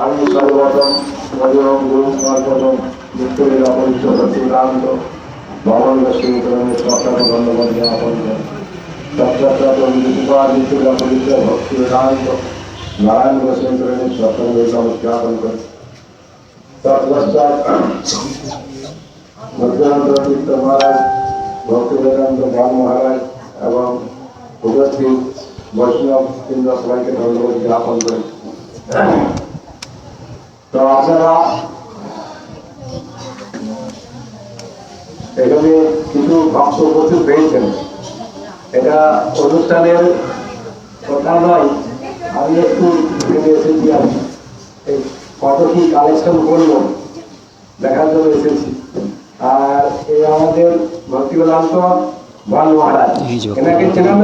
আমি সর্বপ্রথম হরিওম গুরু সর্বপ্রথম নিত্যলীল অপরিচ্ছদ শ্রীরান্ত ভগবান শ্রীকরণের সরকার ধন্যবাদ জ্ঞাপন করেন। নিত্যলীল অপরিচ্ছদ শ্রীরান্ত নারায়ণ শ্রীকরণের সরকার জ্ঞাপন করেন। তীর্থ মহারাজ ভক্তি বেদান্ত বাল মহারাজ এবং উপস্থিত বৈষ্ণব কেন্দ্র সবাইকে ধন্যবাদ জ্ঞাপন করেন। তো আপনারা এখানে কিছু ভক্ত উপস্থিত পেয়েছেন, এটা অনুষ্ঠানের কথা নয়, আমি একটু এসেছি আর কত কি কালেকশন করলো দেখার জন্য এসেছি। আর এই আমাদের ভক্তি বেদান্ত বাল মহারাজ, এনাকে চেনেন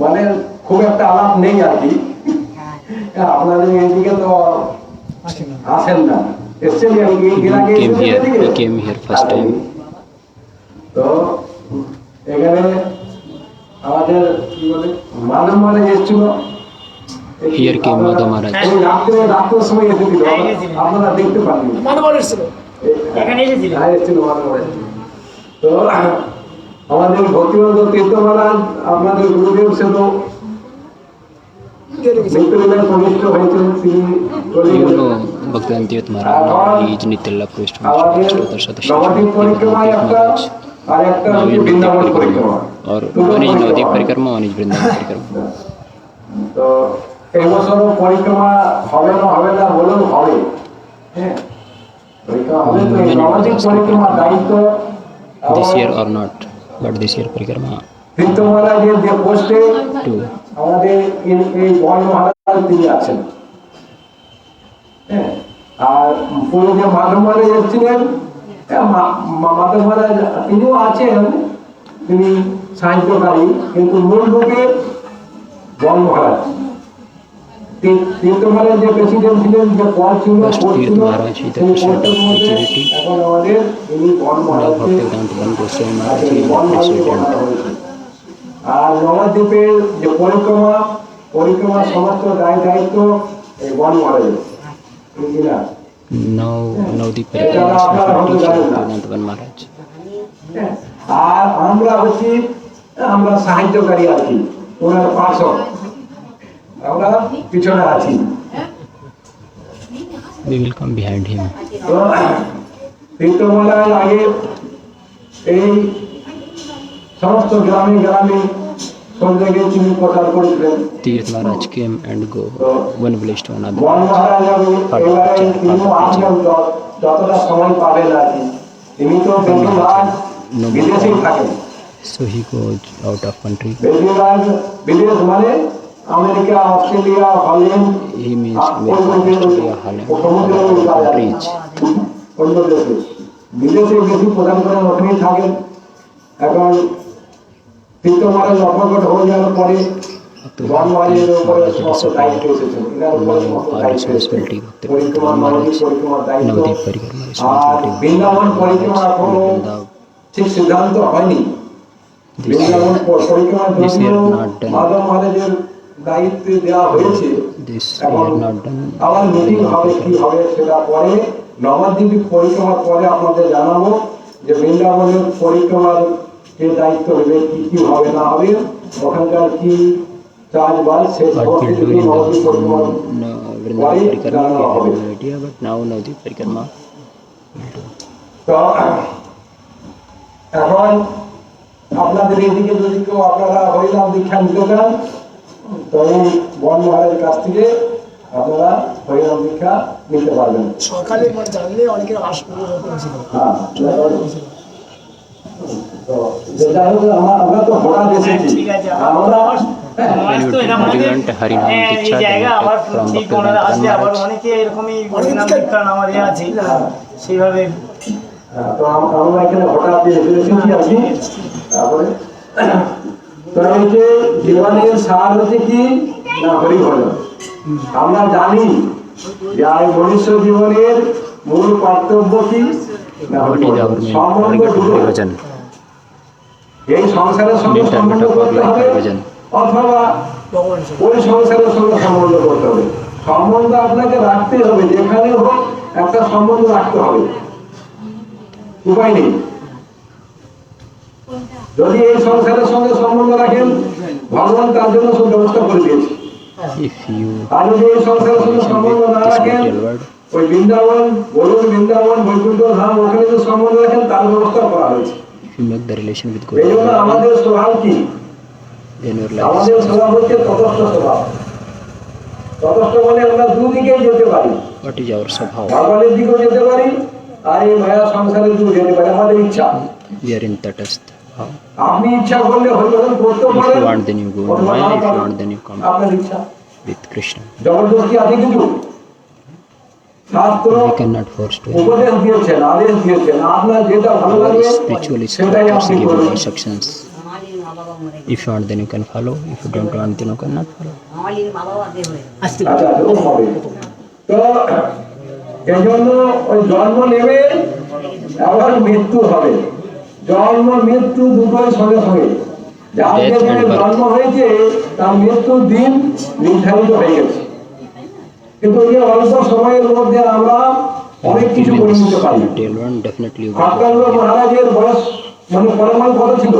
মানে খুব একটা আলাপ নেই আর কি, আপনাদের এইদিকে তো আসেন না, এসছেন তো এখানে আমাদের কি বলে মানব মহারাজ এসেছিল, রাত্রের সময় এসেছিল, আপনারা দেখতে পাননি, তো আমাদের ভক্তিবন্ধ তীর্থ মহারাজ আপনাদের গুরুদেব সে তো কনিষ্ঠ হয়েছেন, नवद्वीप परिक्रमा वृंदावन परिक्रमा। তো এই বছর পরিক্রমা হবে না হবে না বলেও হবে, হ্যাঁ পরিক্রমা হবে। তো এই নবদ্বীপ পরিক্রমার দায়িত্ব this year or not, but this year परिक्रमा তীর্থ মহারাজের যে পোস্টে আমাদের এই বল মহারাজ তিনি আছেন, হ্যাঁ। আর পুরো যে মাধব মহারাজ এসেছিলেন, মাধব মহারাজ তিনিও আছেন, তিনি সাহায্যকারী, কিন্তু মূল রূপে বল মহারাজ। তীর্থ মহারাজ যে প্রেসিডেন্ট ছিলেন, যে পদ ছিল, এখন আমাদের ইনি বল মহারাজ। আর নবদ্বীপের যে পরিক্রমা সমস্ত দায় দায়িত্ব এই বন মহারাজের। আর আমরা হচ্ছি আমরা সাহায্যকারী আছি, ওনার পার্শ্বদ, আমরা পিছনে আছি। তীর্থ মহারাজ আগে এই সমস্ত গ্রামে গ্রামে সব জায়গায় তিনি প্রচার করেছিলেন। Tirth Maharaj came and go one village to another. যতটা সময় পাবেন আর কি, তিনি তো বেশিরভাগ বিদেশেই থাকেন। So he goes out of country. বেশিরভাগ বিদেশ মানে America, Australia, Holland, He means Australia, Holland, countries. অন্য দেশে বিদেশে বেশি প্রদান করেন, ওখানেই থাকেন। এখন তীর্থ মহারাজ অপকট হয়ে যাওয়ার পরে বন মহারাজের উপরে সমস্ত দায়িত্ব এসেছেন, এনার উপরে সমস্ত দায়িত্ব পরিক্রমার দায়িত্ব। আর বৃন্দাবন পরিক্রমা এখনো ঠিক সিদ্ধান্ত হয়নি। বৃন্দাবন পরিক্রমার জন্য মাধব মহারাজের দায়িত্ব দেওয়া হয়েছে, এখন আবার মিটিং হবে, কি হবে সেটা পরে নবদ্বীপ পরিক্রমার পরে আপনাদের জানাবো যে বৃন্দাবনের পরিক্রমার যে দায়িত্ব হবে, কি কি হবে না হবে, ওখানকার কি চাষবাস শেষ তো এখন আপনাদের এদিকে যদি কেউ আপনারা হরিনাম দীক্ষা নিতে চান, তো এই বন মহারাজের কাছ থেকে আপনারা হরিনাম দীক্ষা নিতে পারবেন। সকালে জানলে অনেকের হ্যাঁ, তো যেটা হলো আমরা তো হঠাৎ এসেছি, আমরা সেইভাবে তো আমরা এখানে হঠাৎ এসেছি আর কি। তারপরে তো এই যে জীবনের সার হচ্ছে কি না হরি ভজন। আমরা জানি যে মনুষ্য জীবনের মূল কর্তব্য কি না হরি ভজন। এই সংসারের সঙ্গে সম্পর্ক করতে হবে, অথবা ভগবানের সাথে ওই সংসারের সঙ্গে সম্বন্ধ করতে হবে। সম্বন্ধ আপনাকে রাখতে হবে, যেখানে হোক একটা সম্বন্ধ রাখতে হবে, উপায় নেই। যদি এই সংসারের সঙ্গে সম্বন্ধ রাখেন, ভগবান তার জন্য সব ব্যবস্থা করে দিয়েছে। If you আর যদি এই সংসারের সঙ্গে সম্বন্ধ না this রাখেন, material world, ওই বৃন্দাবন বলুন, বৃন্দাবন বৈকুণ্ঠ ধাম, ওখানে যে সম্বন্ধ রাখেন তার ব্যবস্থা করা হয়েছে। if you make the relation with এই জন্য God, আমাদের স্বভাব কি? then your life আমাদের is স্বভাব হচ্ছে তটস্থ স্বভাব। তটস্থ মানে আমরা দুদিকেই যেতে পারি, what is our Swabhav? ভগবানের দিকেও যেতে পারি আর এই মায়া সংসারের দিকেও যেতে পারি, আমাদের ইচ্ছা। We are in Tatastha Bhav. আপনি ইচ্ছা করলে হরিভজন করতে If পারেন, you want, then you go in অথবা Maya. না If you পারেন, want, then you come আপনার ইচ্ছা। with Krishna. জবরদস্তি আছে কিছু? শাস্ত্র We cannot force to him. উপদেশ দিয়েছেন, আদেশ দিয়েছেন, আপনার যেটা ভালো Our লাগে spiritual সেটাই instructors আপনি give you করবেন। instructions. If you want, then you can follow. If you don't want, then you cannot follow. আসতে আচ্ছা, এরকম হবে। তো এই জন্য ওই জন্ম নেবে, আবার মৃত্যু হবে। জন্ম মৃত্যু দুটোই সঙ্গে সঙ্গে। যার Death যেদিনে and birth. জন্ম হয়েছে তার মৃত্যুর দিন নির্ধারিত হয়ে গেছে, কিন্তু এই অল্প সময়ের মধ্যে আমরা অনেক কিছু If you করে in নিতে this পারি। material world, definitely you Khatvanga go. মহারাজের বয়স মানে পরমাণ কত ছিল?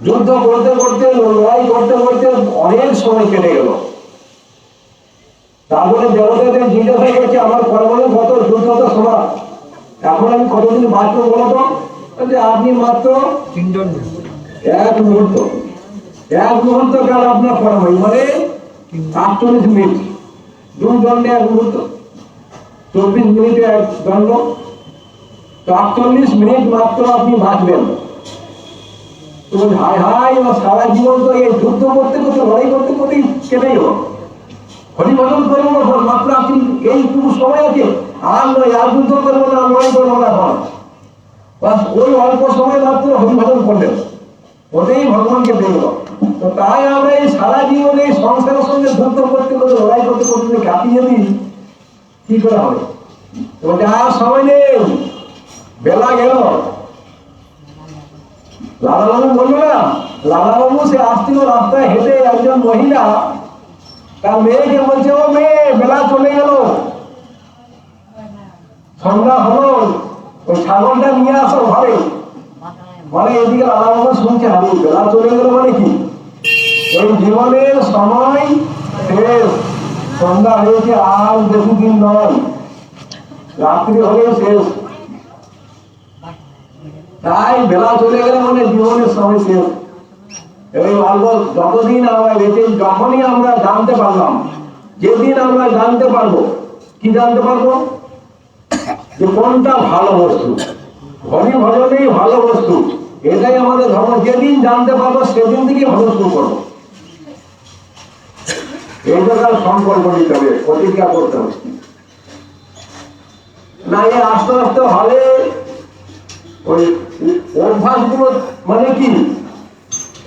যুদ্ধ করতে করতে, লড়াই করতে করতে অনেক সময় কেটে গেল। তারপরে দেবতাদের জিজ্ঞাসা করছে, আমার পরমাণু কত যুদ্ধ সময়, এখন আমি কতদিন বাঁচবো বলো তো? বলছে, আপনি মাত্র এক মুহূর্ত, এক মুহূর্ত কাল আপনার পরমাণু, মানে 48 মিনিট, 2 দণ্ডে 1 মুহূর্ত, 24 মিনিটে 1 দণ্ড, তো 48 মিনিট মাত্র আপনি বাঁচবেন। তো হাই হাই, আমার সারা জীবন তো এই যুদ্ধ করতে করতে, লড়াই করতে করতে কেটে গেল। হরিভজন করবো মাত্র আপনি এইটুকু সময় আছে, আর নয়, আর যুদ্ধ করবো না, লড়াই করবো না, এখন বাস ওই অল্প সময় মাত্র হরিভজন করলেন, ওতেই ভগবানকে দেখল। তো তাই আমরা এই সারা জীবন এই সংসারের সঙ্গে যুদ্ধ করতে করতে, লড়াই করতে করতে কাটিয়ে দিই, কি করে হবে? বলছে আর সময় নেই, বেলা গেল। লালাবাবু বললো না, লালাবাবু সে আসছিল রাস্তায় হেঁটে, একজন মহিলা তার মেয়েকে বলছে, ও মেয়ে, বেলা চলে গেল, সন্ধ্যা হলো, ওই ছাগলটা নিয়ে আসো ঘরে। মানে এদিকে লালাবাবু শুনছে, হারি বেলা চলে গেল মানে কি? এই জীবনের সময় শেষ, সন্ধ্যা হয়েছে, আর বেশি দিন নয়, রাত্রি হলেও শেষ। তাই বেলা চলে গেলে মানে জীবনের সময় শেষ। এই অল্প যতদিন আমরা বেঁচে, যখনই আমরা জানতে পারলাম, যেদিন আমরা জানতে পারবো, কি জানতে পারবো? যে কোনটা ভালো বস্তু, হরি ভজনেই ভালো বস্তু, এটাই আমাদের ধর্ম। যেদিন জানতে পারবো সেদিন থেকে ভজন শুরু করবো। এইটা তার সংকল্প নিতে হবে, প্রতিজ্ঞা করতে হবে। না এ আস্তে আস্তে হবে। ওই অভ্যাসগুলো মানে কি,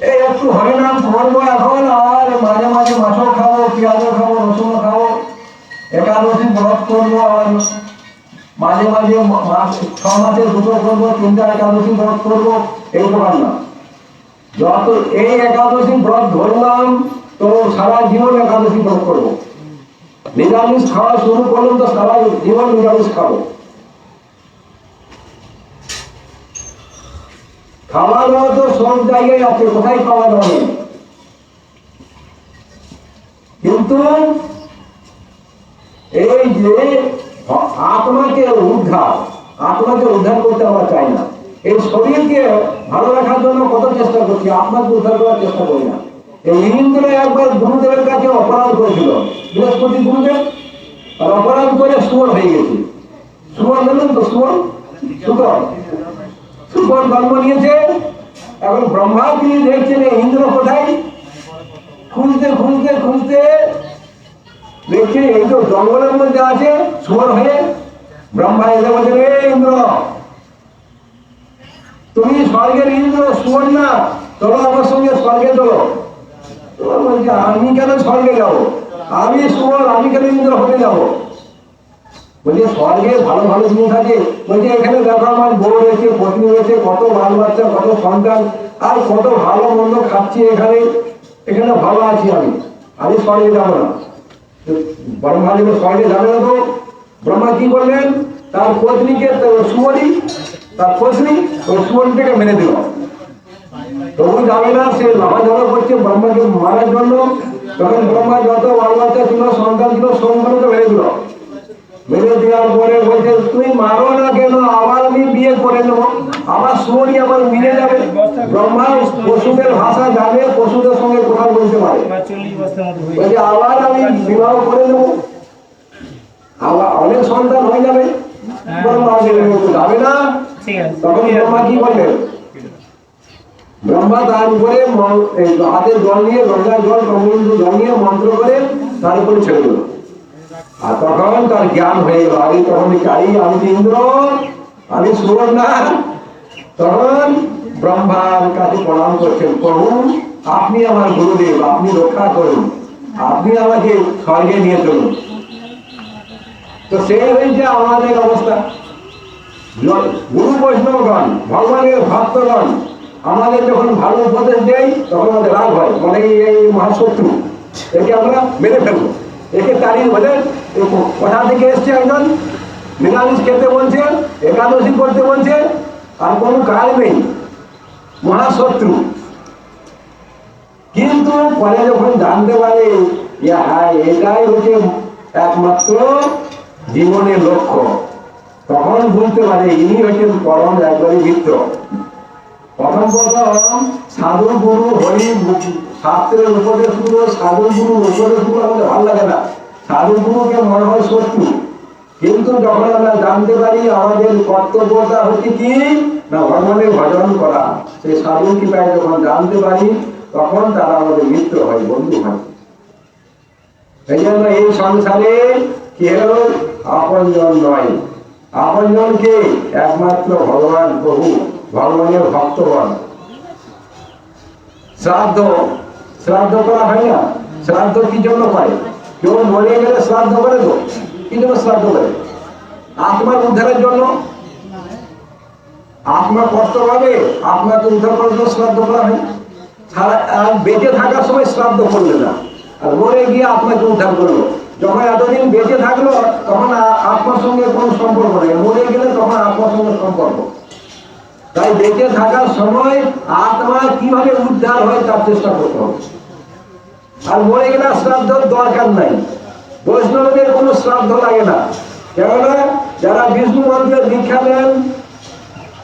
এই একটু হরিনাম করবো এখন, আর মাঝে মাঝে মাছও খাবো, পেঁয়াজও খাবো, রসুনও খাবো, একাদশী ব্রত করবো, আর মাঝে মাঝে 6 মাসে 2টো করবো, 3টা একাদশী ব্রত করবো, এই প্রকার না। যত এই একাদশী ব্রত ধরলাম, তো সারা জীবন একাদশী ব্রত করবো। নিরামিষ খাওয়া শুরু করলাম, তো সারা জীবন নিরামিষ খাবো। খাওয়া দাওয়া তো সব জায়গায় আছে, কোথায় খাওয়া দাওয়া নেই? কিন্তু এই যে আত্মাকে উদ্ধার করতে আমরা চাই না। এই শরীরকে ভালো রাখার জন্য কত চেষ্টা করছি, আত্মাকে উদ্ধার করার চেষ্টা করি না। এই ইন্দ্র একবার গুরুদেবের কাছে অপরাধ করেছিল, বৃহস্পতি গুরুদেব, আর অপরাধ করে শুয়োর হয়ে গেছে। শুয়োর জানেন তো, শুয়োর শুকর জন্ম নিয়েছে। এখন ব্রহ্মা তিনি দেখছেন ইন্দ্র কোথায়, খুঁজতে খুঁজতে খুঁজতে দেখছে এই তো জঙ্গলের মধ্যে আছে শুয়োর হয়ে। ব্রহ্মা এসে বলছেন, এ ইন্দ্র, তুমি স্বর্গের ইন্দ্র, শুয়োর না, চলো আমার সঙ্গে স্বর্গে চলো। বলছে, আমি কেন স্বর্গে যাবো? আমি শুয়োর, আমি কেন ইন্দ্র হতে যাবো? বলছে স্বর্গে ভালো ভালো জিনিস আছে, বলছে এখানে দেখো আমার বউ রয়েছে, পত্নী রয়েছে, কত বাল বাচ্চা, কত সন্তান, আর কত ভালো মন্দ খাচ্ছি এখানে, এখানে ভালো আছি আমি স্বর্গে যাবো না। ব্রহ্মা যখন স্বর্গে যাবে না, তো ব্রহ্মা কি করলেন, তার পত্নীকে সুবলি, তার পত্নী ওই সুবলিটাকে মেরে দিল। তবু যাবে না, সে লাফাঝাড়া করছে ব্রহ্মাকে মারার জন্য। তখন ব্রহ্মা যত বাল বাচ্চা ছিল, সন্তান ছিল, সন্তানকে মেরে দিল। মেরে দেওয়ার পরে বলছে তুই মারো না কেন, আবার আমি বিয়ে করে নেবো, আবার সুবলি আবার মিলে যাবে। ব্রহ্মা পশুদের ভাষা জানে, পশুদের সঙ্গে কথা বলতে পারে, বলছে আবার আমি বিবাহ করে নেবো, আবার অনেক সন্তান হয়ে যাবে। ব্রহ্মা যাবে না। তখন ব্রহ্মা কি করলেন, ব্রহ্মা তার উপরে হাতের জল নিয়ে, গঙ্গার জল, কমলিন্দু জল নিয়ে মন্ত্র করে তার উপরে ছেড়ে দিল। আর তখন তার জ্ঞান হয়ে গেল, আগে তখন আমি ইন্দ্র, আমি সুর না। তখন ব্রহ্মার কাছে প্রণাম করছেন, প্রভু আপনি আমার গুরুদেব, আপনি রক্ষা করুন, আপনি আমাকে স্বর্গে নিয়ে চলুন। তো সেই হয়েছে আমাদের অবস্থা। গুরু বৈষ্ণবগণ, ভগবানের ভক্তগণ আমাদের যখন ভালো উপদেশ দেয়, তখন আমাদের রাগ হয়, মানে এই মহাশত্রু, একে আমরা মেরে ফেলবো, একে তাড়িয়ে বলে কোথা থেকে এসছে একজন নিরামিষ খেতে বলছে, একাদশী করতে বলছে, আর কোনো কাজ নেই, মহাশত্রু। কিন্তু পরে যখন জানতে পারে হ্যাঁ এটাই হচ্ছে একমাত্র জীবনের লক্ষ্য, তখন বুঝতে পারে ইনি হচ্ছেন পরম একবারই মিত্র। প্রথম সাধু গুরু হরি শাস্ত্রের উপদেশ গুলো, সাধু গুরু উপদেশ গুলো আমাদের ভালো লাগে না, সাধু গুরুকে মনে হয় শত্রু। কিন্তু যখন আমরা জানতে পারি আমাদের কর্তব্যটা হচ্ছে কি না ভগবানের ভজন করা, সেই সাধু কৃপায় যখন জানতে পারি, তখন তারা আমাদের মিত্র হয়, বন্ধু হয়। এই জন্য এই সংসারে কেউ আপনজন নয়, আপনজনকে একমাত্র ভগবান প্রভু, ভগবানের ভক্তগণ। শ্রাদ্ধ শ্রাদ্ধ করা হয় না, শ্রাদ্ধ কি জন্য করে, কেউ মরে গেলে শ্রাদ্ধ করে, তো কি জন্য শ্রাদ্ধ করে, আত্মার উদ্ধারের জন্য, আত্মা কষ্ট পাবে, আত্মাকে উদ্ধার করার জন্য শ্রাদ্ধ করা হয়। বেঁচে থাকার সময় শ্রাদ্ধ করলে না, আর মরে গিয়ে আত্মাকে উদ্ধার করলো। যখন এতদিন বেঁচে থাকলো তখন আত্মার সঙ্গে কোনো সম্পর্ক নেই, মরে গেলে তখন আত্মার সঙ্গে সম্পর্ক। তাই বেঁচে থাকার সময় আত্মা কিভাবে উদ্ধার হয় তার চেষ্টা করতে হবে। আর মরে গেলে শ্রাদ্ধর দরকার নাই, বৈষ্ণবদের কোনো শ্রাদ্ধ লাগে না। কেননা যারা বিষ্ণু মন্ত্রের দীক্ষা নেন,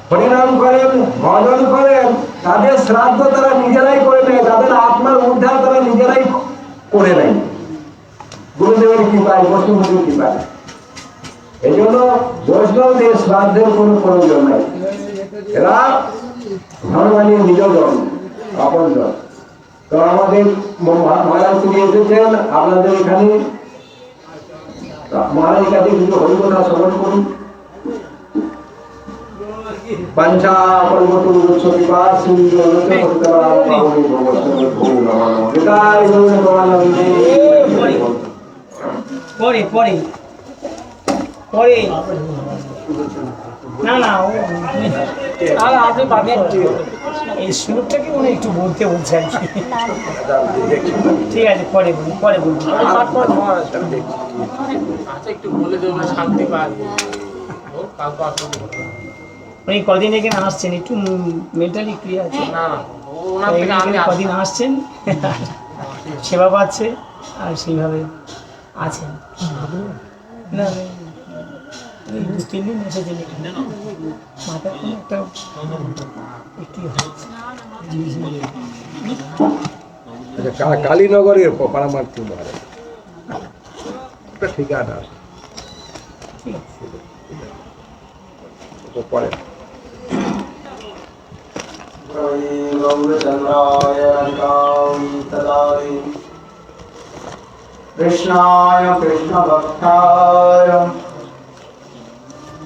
হরিনাম করেন, ভজন করেন, তাদের শ্রাদ্ধ তারা নিজেরাই করে নেয়, তাদের আত্মার উদ্ধার তারা নিজেরাই করে নেয়, গুরুদেবের কৃপায়, বৈষ্ণবদের কৃপায়। এই জন্য বৈষ্ণবদের শ্রাদ্ধের কোনো প্রয়োজন নাই, এরা ভগবানের নিজজন, আপন জন। তো আমাদের মহারাজ তিনি এসেছেন আপনাদের এখানে, মহারাজের কাছে কিছু হরিকথা শ্রবণ করুন। पंचा पर्वतो उच्छतिपा सिंधु पवित्रा पावनी भवस्तु भूनमः विदाय जोन भवानंदे পরে পরে পরে না না আর আপনি পাবেন এই শ্লোকটাকে মনে একটু বলতে বলছে আর কি। ঠিক আছে পরে বলুন, পরে বলুন। আচ্ছা একটু বলে দেবো, শান্তি পায়। উনি কদিন এখানে আসছেন, একটু মেন্টালি ক্লিয়ার আছে না না, ওনার থেকে আমি কদিন আসছেন, সেবা পাচ্ছে আর সেইভাবে আছেন। না এই 2-3 দিন এসেছেন এখানে, মাথায় কোনো একটা একটি হচ্ছে। আচ্ছা, কালীনগরের পারামার্থী মহারাজ ঠিকানা ঠিক আছে পরে। कृष्णाय कृष्णभक्ताय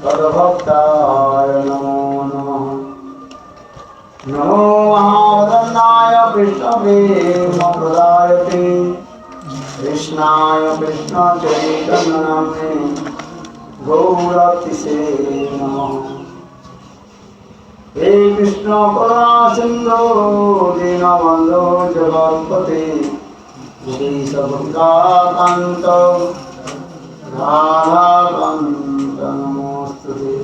तद्भक्ताय नमो नमः। नमो महावदन्नाय कृष्णवे प्रदायते कृष्णाय कृष्णचैतन्यनाम्ने गौरतिसे नमः। हे कृष्ण करुणा सिंधु दीनबंधु जगत्पते श्रीशबुद्धाकान्त राधाकान्त नमोस्तुते।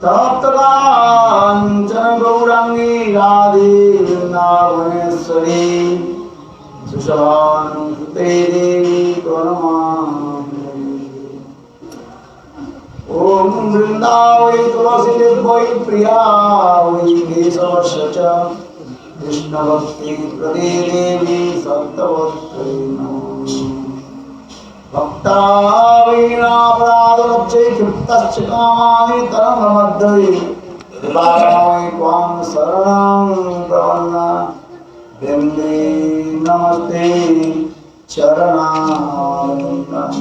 तप्तकाञ्चन गौरांगी राधे वृन्दावनेश्वरी सुषभानुसुते देवी प्रणमामि। ओम वृंदावै तुलसी वै प्रिया वै केशवस्य च कृष्ण भक्ति प्रदे देवी सत्तवत्यै नमः। भक्ता वीणापराधलब्धे क्षिप्तश्च कामानि तरङ्गमध्ये कृपामय त्वां शरणं प्रपन्ना वन्दे नमस्ते चरणारविन्दम्।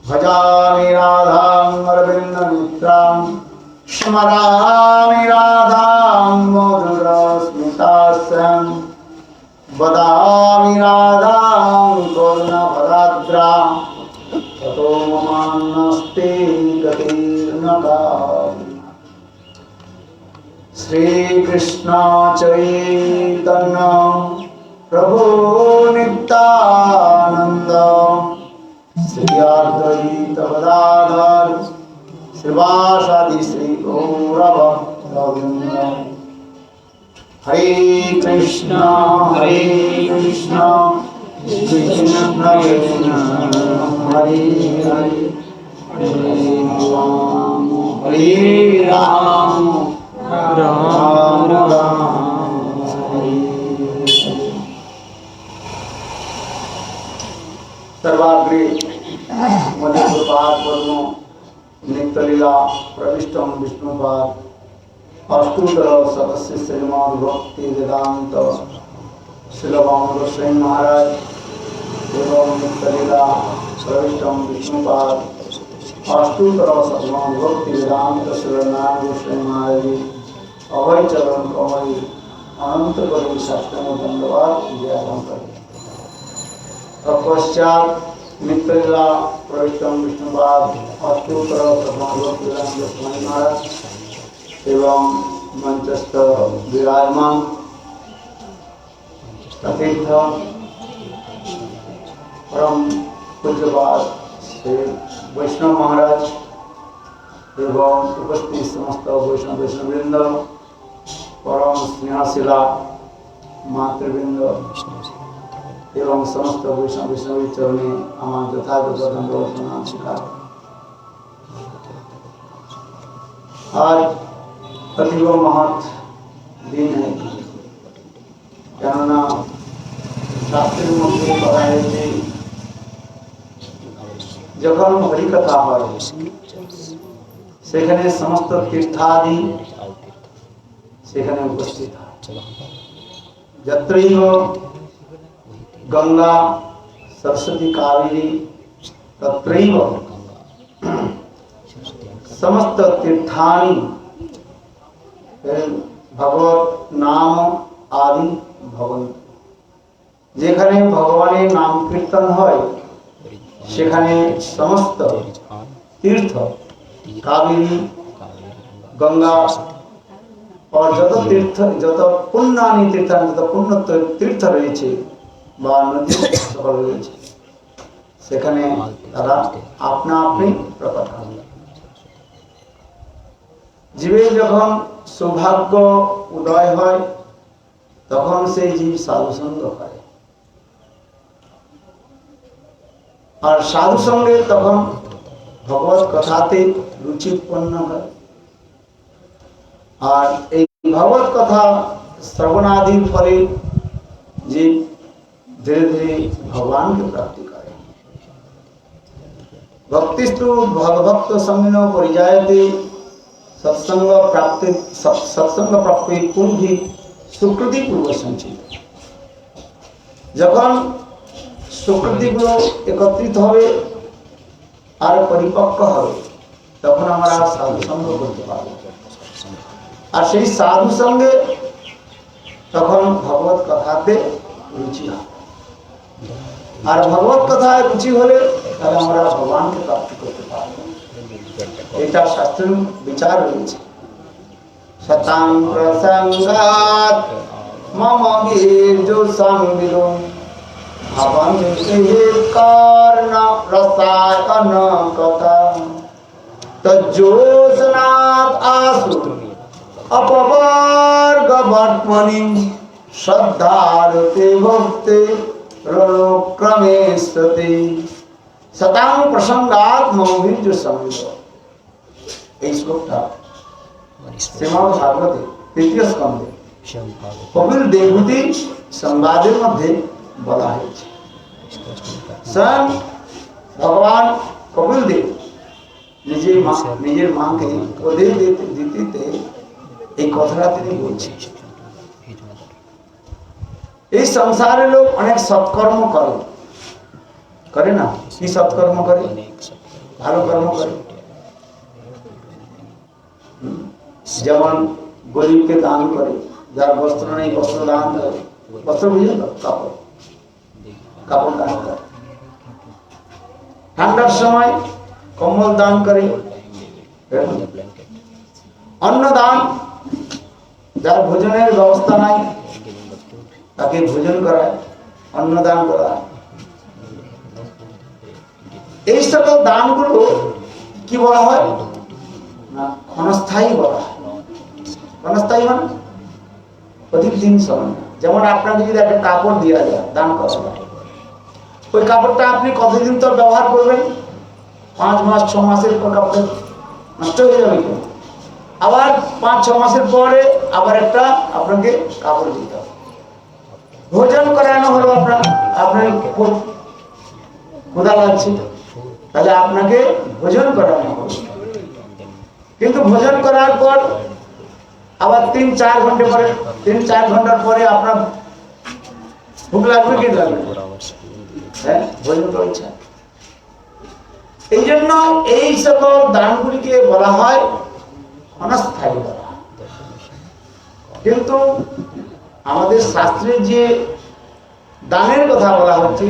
भजामि राधां अरविन्दनेत्रां स्मरामि राधां मधुरस्मितास्यां वदामि राधां करुणभदाद्रां ततो ममान्नस्ते गतिर्न कामि। श्रीकृष्ण चैतन्य प्रभु नित्यानंद श्री अद्वैत गदाधर श्रीवासादि श्री गौरभक्तवृंद। हरे कृष्ण कृष्ण कृष्ण हरे हरे हरे राम राम राम हरे। सर्वाग्रे मधुपाद पद्मो नित्यलीला प्रविष्टम विष्णुपाद अष्टोत्तर सदस्य श्रीमद् भक्ति वेदांत श्रीलवाम गोस्वामी महाराज एवं नित्यलीला प्रविष्टम विष्णुपाद अष्टोत्तर श्रीमद् भक्ति वेदांत श्रीनारायण गोस्वामी महाराज अभय चरण कमल अनंत करोड़ शास्त्र धन्यवाद ज्ञापन करें। तत्पश्चात नित्यलीला प्रविष्टम विष्णुपाद अष्टोत्तर श्रीमद् भक्ति वेदांत गोस्वामी महाराज एवं मंचस्थ विराजमान तीर्थ परम पूज्यपाद श्री वैष्णव महाराज एवं उपस्थित समस्त वैष्णववृंद परम स्नेहशिला मातृवृंद एवं समस्त वैष्णवी चरणे आमार यथायथ दंडवत प्रणाम स्वीकार। आज अतीव महत् दिन है কেননা শাস্ত্রের মধ্যে বলা হয়েছে যখন হরিকথা হয় সেখানে সমস্ত তীর্থাদি সেখানে উপস্থিত হয়। যত্রৈব গঙ্গা सरस्वती कावेरी तत्रैव समस्त तीर्थानि भगवत नाम आदि भवन। যেখানে ভগবানের নাম কীর্তন হয় সেখানে সমস্ত तीर्थ कावेरी गंगा और যত तीर्थ যত পুণ্যানি तीर्थ যত পুণ্য तीर्थ রয়েছে বা নদী সকল রয়েছে সেখানে তারা আপনা আপনি প্রকট হয়। জীবের যখন সৌভাগ্য উদয় হয় তখন সেই জীব সাধুসঙ্গ করে আর সাধু সঙ্গে তখন ভগবত কথাতে রুচি উৎপন্ন হয় আর এই ভগবত কথা শ্রবণাদির ফলে জীব धीरे धीरे भगवान की प्राप्ति करे। भक्तिस्तु भगवत संगिनो परिजायते सत्संग प्राप्ति पूर्वी सुकृति पूर्व संचित। যখন সুকৃতিগুলো একত্রিত হবে আর পরিপক্ক হবে তখন আমরা সাধু সঙ্গ করতে পারব আর সেই সাধু সঙ্গে তখন ভগবত কথাতে রুচি হয় আর ভগবত কথায় রুচি হলে তাহলে আমরা ভগবানকে প্রাপ্তি করতে পারবো। এটা শাস্ত্রের বিচার রয়েছে। শতাং প্রসঙ্গাত মম বীর্যু সংবিদুম ভাবন্তি কর্ণ রসায়ন কথা তজ্জোৎস্নাৎ আসু অপবর্গ বর্তমানি শ্রদ্ধারতে ভক্তে রণক্রমেশ্বতে শতাং প্রসঙ্গাত মম বীর্যু সংবিদুম। এই শ্লোকটা শ্রীমদ্ ভাগবতে তৃতীয় স্কন্ধে কপিল দেবহূতি সংবাদের মধ্যে বলা হয়েছে। স্বয়ং ভগবান কপিল দেব নিজের মাকে উপদেশ দিতে এই কথাটা তিনি বলছেন। এই সংসারে লোক অনেক সৎকর্ম করে না? কি সৎকর্ম করে? ভালো কর্ম করে। যেমন গরিবকে দান করে, যার বস্ত্র নেই বস্ত্র দান করে। বস্ত্র বুঝে তো? কাপড় দান করে। ঠান্ডার সময় কম্বল দান করে। অন্ন দান, যার ভোজনের ব্যবস্থা নাই তাকে ভোজন করায়, অন্ন দান করা। এই সকল দানগুলো কি বলা হয় না? ক্ষণস্থায়ী বলা হয়। ক্ষণস্থায়ী মানে অধিক দিন সময় না। যেমন আপনাকে যদি একটা কাপড় দেওয়া যায় দান করা হয়, ওই কাপড়টা আপনি কতদিন তো ব্যবহার করবেন? 5 মাস 6 মাসের পর কাপড় নষ্ট হয়ে যাবে। আবার 5-6 মাসের পরে আবার একটা আপনাকে কাপড় দিতে হবে। ভোজন করানো হলো, আপনার খুব ক্ষুধা লাগছে, তাহলে আপনাকে ভোজন করানো হলো। কিন্তু ভোজন করার পর আবার 3-4 ঘন্টা পরে 3-4 ঘন্টার পরে আপনার ভুক লাগবে কি লাগবে? হ্যাঁ, ভোজন করছে। এই জন্য এই সকল দানগুলিকে বলা হয় অনাস্থায়ী বলা। কিন্তু আমাদের শাস্ত্রে যে দানের কথা বলা হচ্ছে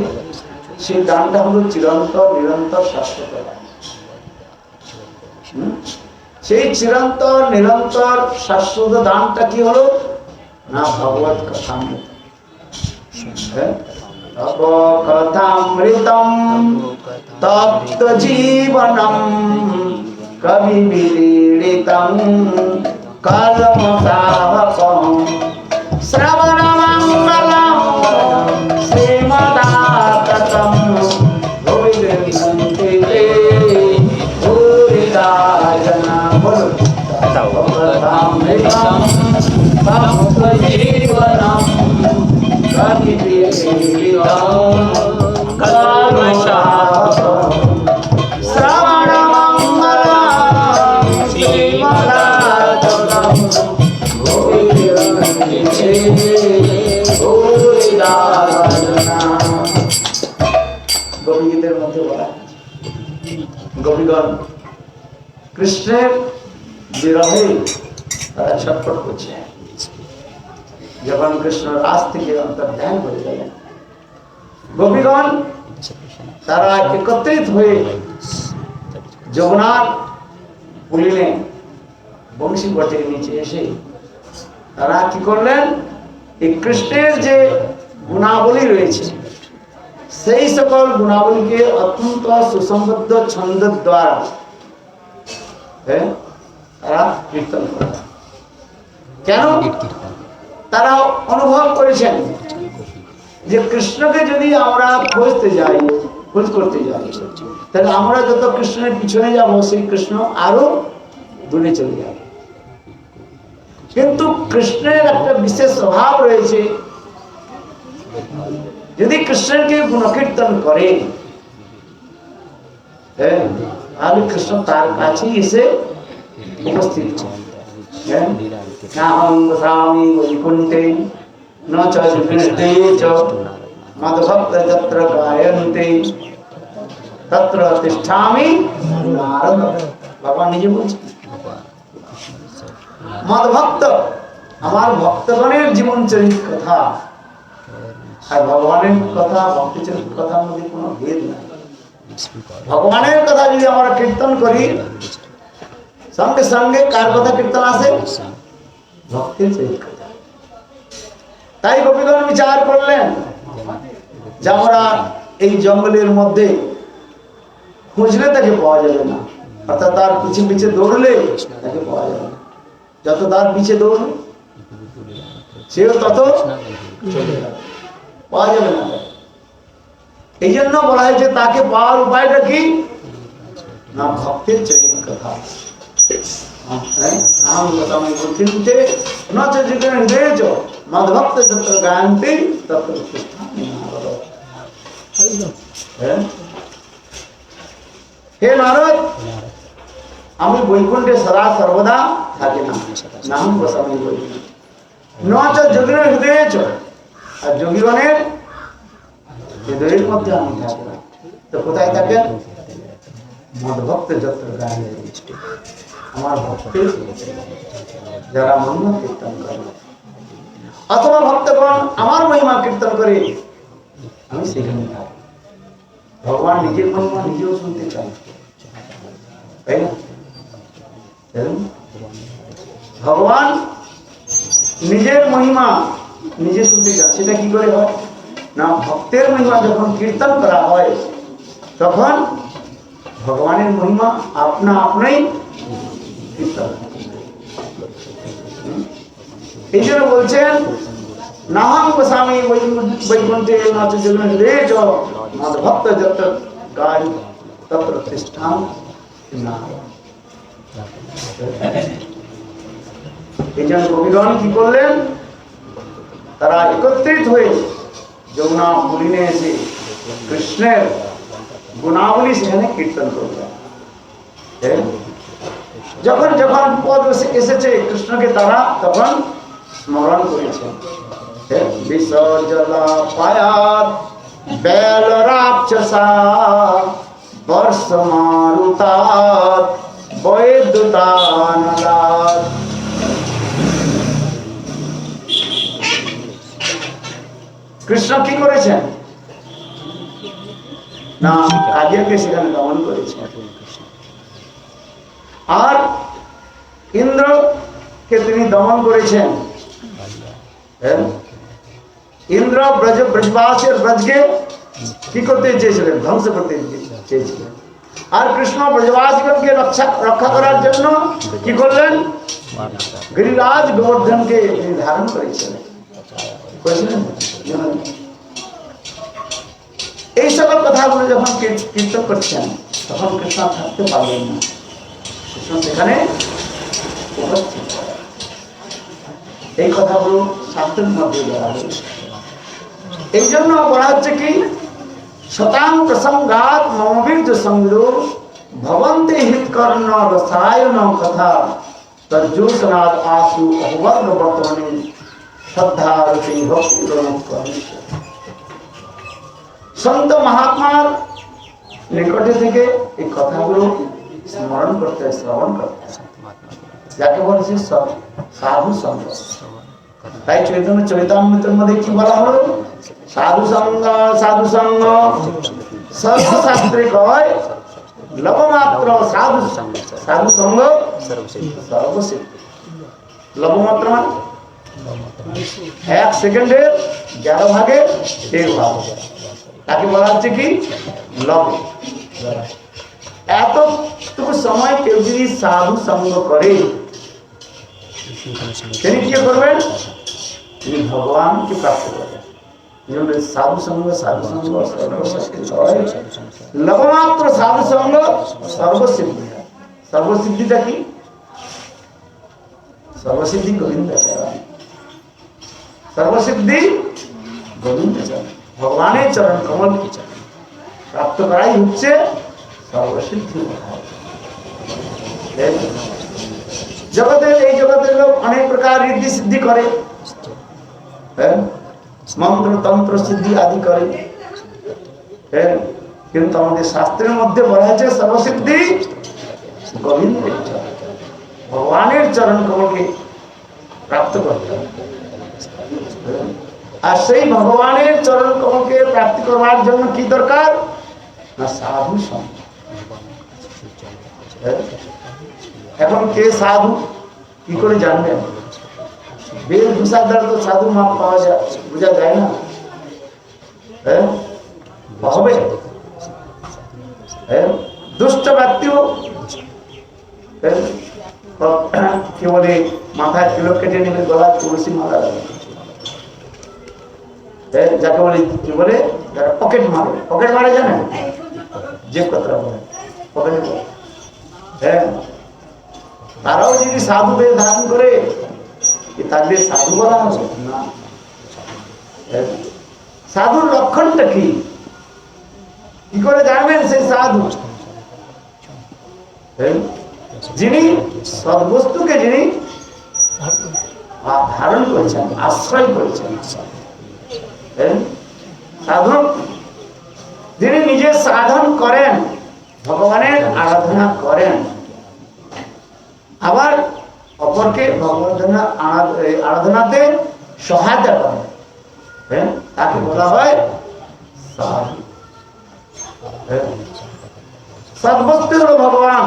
সেই দানটা হলো চিরন্তর নিরন্তর শাশ্বত দান। সেই চিরন্তর নিরন্তর শাশ্বত দানটা কি হলো না? ভগবত কথামৃত। কথামৃতম তপ্ত জীবনম কবি বিলীড়িতম কলমসাহকম শ্রবণ মঙ্গলম শ্রীমদাততম গোবিন্দন্তে ভূরিদা জনা। বলো কথামৃতম তপ্ত জীবনম কবি বিলীড়িতম কলমসাহকম শ্রবণ মঙ্গলম শ্রীমদাততম গোপীগীতের মধ্যে বলা গোপীগণ কৃষ্ণের বিরহে তারা ছটফট করছে। যখন কৃষ্ণ রাস থেকে অন্তর্ধান করে গেলেন, গোপীগণ তারা একত্রিত হয়ে যমুনার পুলিনে বংশী বটের নিচে এসে তারা কি করলেন? এই কৃষ্ণের যে গুণাবলী রয়েছে সেই সকল গুণাবলীকে অত্যন্ত সুসংবদ্ধ ছন্দ দ্বারা তারা কীর্তন করে। কেন? তারা অনুভব করেছেন যে কৃষ্ণকে যদি আমরা খোঁজ করতে যাই তাহলে আমরা যত কৃষ্ণের পিছনে যাব সেই কৃষ্ণ আরো দূরে চলে যাবে। কিন্তু কৃষ্ণের একটা বিশেষ স্বভাব রয়েছে, যদি কৃষ্ণকে গুণকীর্তন করে তাহলে কৃষ্ণ তার কাছে এসে উপস্থিত বৈকুণ্ঠে ন চ মদভক্ত যত্র গায়ন্তে তত্র তিষ্ঠামি নারদ। ভগবান নিজে বলছেন মদভক্ত, আমার ভক্তগণের জীবন চরিত কথা আর ভগবানের কথা ভক্তি চরিত কথার মধ্যে কোনো ভেদ নাই। ভগবানের কথা যদি আমরা কীর্তন করি সঙ্গে সঙ্গে কার কথা কীর্তন আসে? ভক্তির সহিত কথা। তাই গোপীগণ বিচার করলেন যে আমরা এই জঙ্গলের মধ্যে খুঁজলে তাকে পাওয়া যাবে না, অর্থাৎ তার পিছে পিছে দৌড়লে তাকে পাওয়া যাবে না। যত তার পিছে দৌড়বে সেও তত পাওয়া যাবে না। এই জন্য বলা হয়েছে তাকে পাওয়ার উপায়টা কি না? ভক্তের চরিত্র কথা। মদভক্ত যত্র গায়ন্তি তত্র তিষ্ঠতি। হে নারদ, আমি বৈকুণ্ঠে সদা সর্বদা থাকি না, নাম বসামি বৈকুণ্ঠ নচ যোগীর হৃদয়ে চ, আর যোগীগণের হৃদয়ের মধ্যে আমি থাকি না। তো কোথায় থাকেন? মদভক্ত যত্র গায়ন্তি, আমার ভক্তের যারা মহিমা কীর্তন করে, অথবা ভক্তগণ আমার মহিমা কীর্তন করে, আমি সেখানে থাকি। ভগবান নিজের মহিমা নিজেও শুনতে চান, তাই না? ভগবান নিজের মহিমা নিজে শুনতে চান। সেটা কি করে হয় না? ভক্তের মহিমা যখন কীর্তন করা হয় তখন ভগবানের মহিমা আপনা আপনি কীর্তন। এই জন্য বলছেন নাহং বসামি বৈকুণ্ঠে নচ যোগীন হৃদয়ে চ, মদভক্ত যত্র গায়ন্তি তত্র তিষ্ঠতি। এই জন্য কবিগণ কি করলেন? তারা একত্রিত হয়ে যমুনা পুলিনে এসে কৃষ্ণের গুণাবলী সেখানে কীর্তন করলেন। যখন যখন পদ এসেছে কৃষ্ণকে তারা তখন স্মরণ করেছেন। বিসর্জলা পায়াত বেল রাক্ষসা বর্ষ মারুতাত বৈদ্যুতানলাত। কৃষ্ণ কি করেছেন না? কাজেরকে সেখানে দমন করেছেন। আর ইন্দ্রকে তিনি দমন করেছেন। ইন্দ্র ব্রজবাসের ব্রজকে কি করতে চেয়েছিলেন? ধ্বংস করতে চেয়েছিলেন। আর কৃষ্ণ ব্রজবাসীগণকে রক্ষা করার জন্য কি করলেন? গিরিরাজ গোবর্ধনকে তিনি ধারণ করেছিলেন। এই সকল কথাগুলো যখন কীর্তন করছেন তখন কৃষ্ণ থাকতে পারলেন না, কৃষ্ণ সেখানে উপস্থিত। এই কথাগুলো শাস্ত্রের মধ্যে বলা হয়েছে। এই জন্য বলা হচ্ছে কি শতাং প্রসঙ্গাত মমবীর্য সংযো ভবন্তে হিতকর্ণ রসায়ন কথা তর্জুসনাদ আশু অহবর্ণ বর্তমানে শ্রদ্ধা রূপী ভক্তি প্রণব করিষ্য। সন্ত মহাত্মার নিকটে থেকে এই কথাগুলো স্মরণ করতে, শ্রবণ করতে, যাকে বলছে সাধু সঙ্গ। তাই চৈতন্য চরিতামৃতের মধ্যে কি বলা হলো? সাধু সঙ্গ, সাধু সঙ্গ সর্বশাস্ত্রে কয় লবমাত্র সাধু, সাধু সঙ্গ সর্বসিদ্ধি। লবমাত্র মানে 1 সেকেন্ডের 11 ভাগের 1 ভাগ। তাকে বলা হচ্ছে কি লব। এতটুকু সময় কেউ যদি সাধু সঙ্গ করে তিনি কি করবেন? তিনি ভগবানকে প্রাপ্ত করবেন। সাধু সঙ্গ, সাধু সঙ্গ লবমাত্র সাধু সঙ্গ সর্বসিদ্ধি। সর্বসিদ্ধিটা কি? সর্বসিদ্ধি গোবিন্দাচরণ। সর্বসিদ্ধি গোবিন্দাচরণ, ভগবানের চরণ কমল কি চরণ প্রাপ্ত করাই হচ্ছে সর্বসিদ্ধি। জগতের এই জগতের লোক অনেক প্রকার ঋদ্ধি সিদ্ধি করে, মন্ত্র তন্ত্র সিদ্ধি আদি করে, কিন্তু আমাদের শাস্ত্রের মধ্যে বলা হয়েছে সর্বসিদ্ধি গোবিন্দের চরণ, ভগবানের চরণ কমলকে প্রাপ্ত করতে হবে। আর সেই ভগবানের চরণ কমলকে প্রাপ্তি করবার জন্য কি দরকার না সাধু সঙ্গ। এখন কে সাধু কি করে জানবেন? বেশভূষার দ্বারা তো সাধু মাপ পাওয়া যায়, বোঝা যায় না। হবে দুষ্ট ব্যক্তিও কি বলে মাথায় তিলক কেটে নেবে, গলায় তুলসী মালা লাগবে, যাকে বলে কি বলে যারা পকেট মারে। পকেট মারে জানেন? যে কথা বলে পকেট মারে। তারাও যদি সাধু বেশ ধারণ করে তাদের সাধু বলা হবে না। সাধুর লক্ষণটা কি করে জানবেন সেই সাধু? যিনি সদ্বস্তুকে যিনি ধারণ করেছেন, আশ্রয় করেছেন। সাধক যিনি নিজে সাধন করেন, ভগবানের আরাধনা করেন, আবার অপরকে ভগবান আরাধনাতে সহায়তা করেন, তাকে বলা হয় সাধু। সদ্বস্তু হলো ভগবান।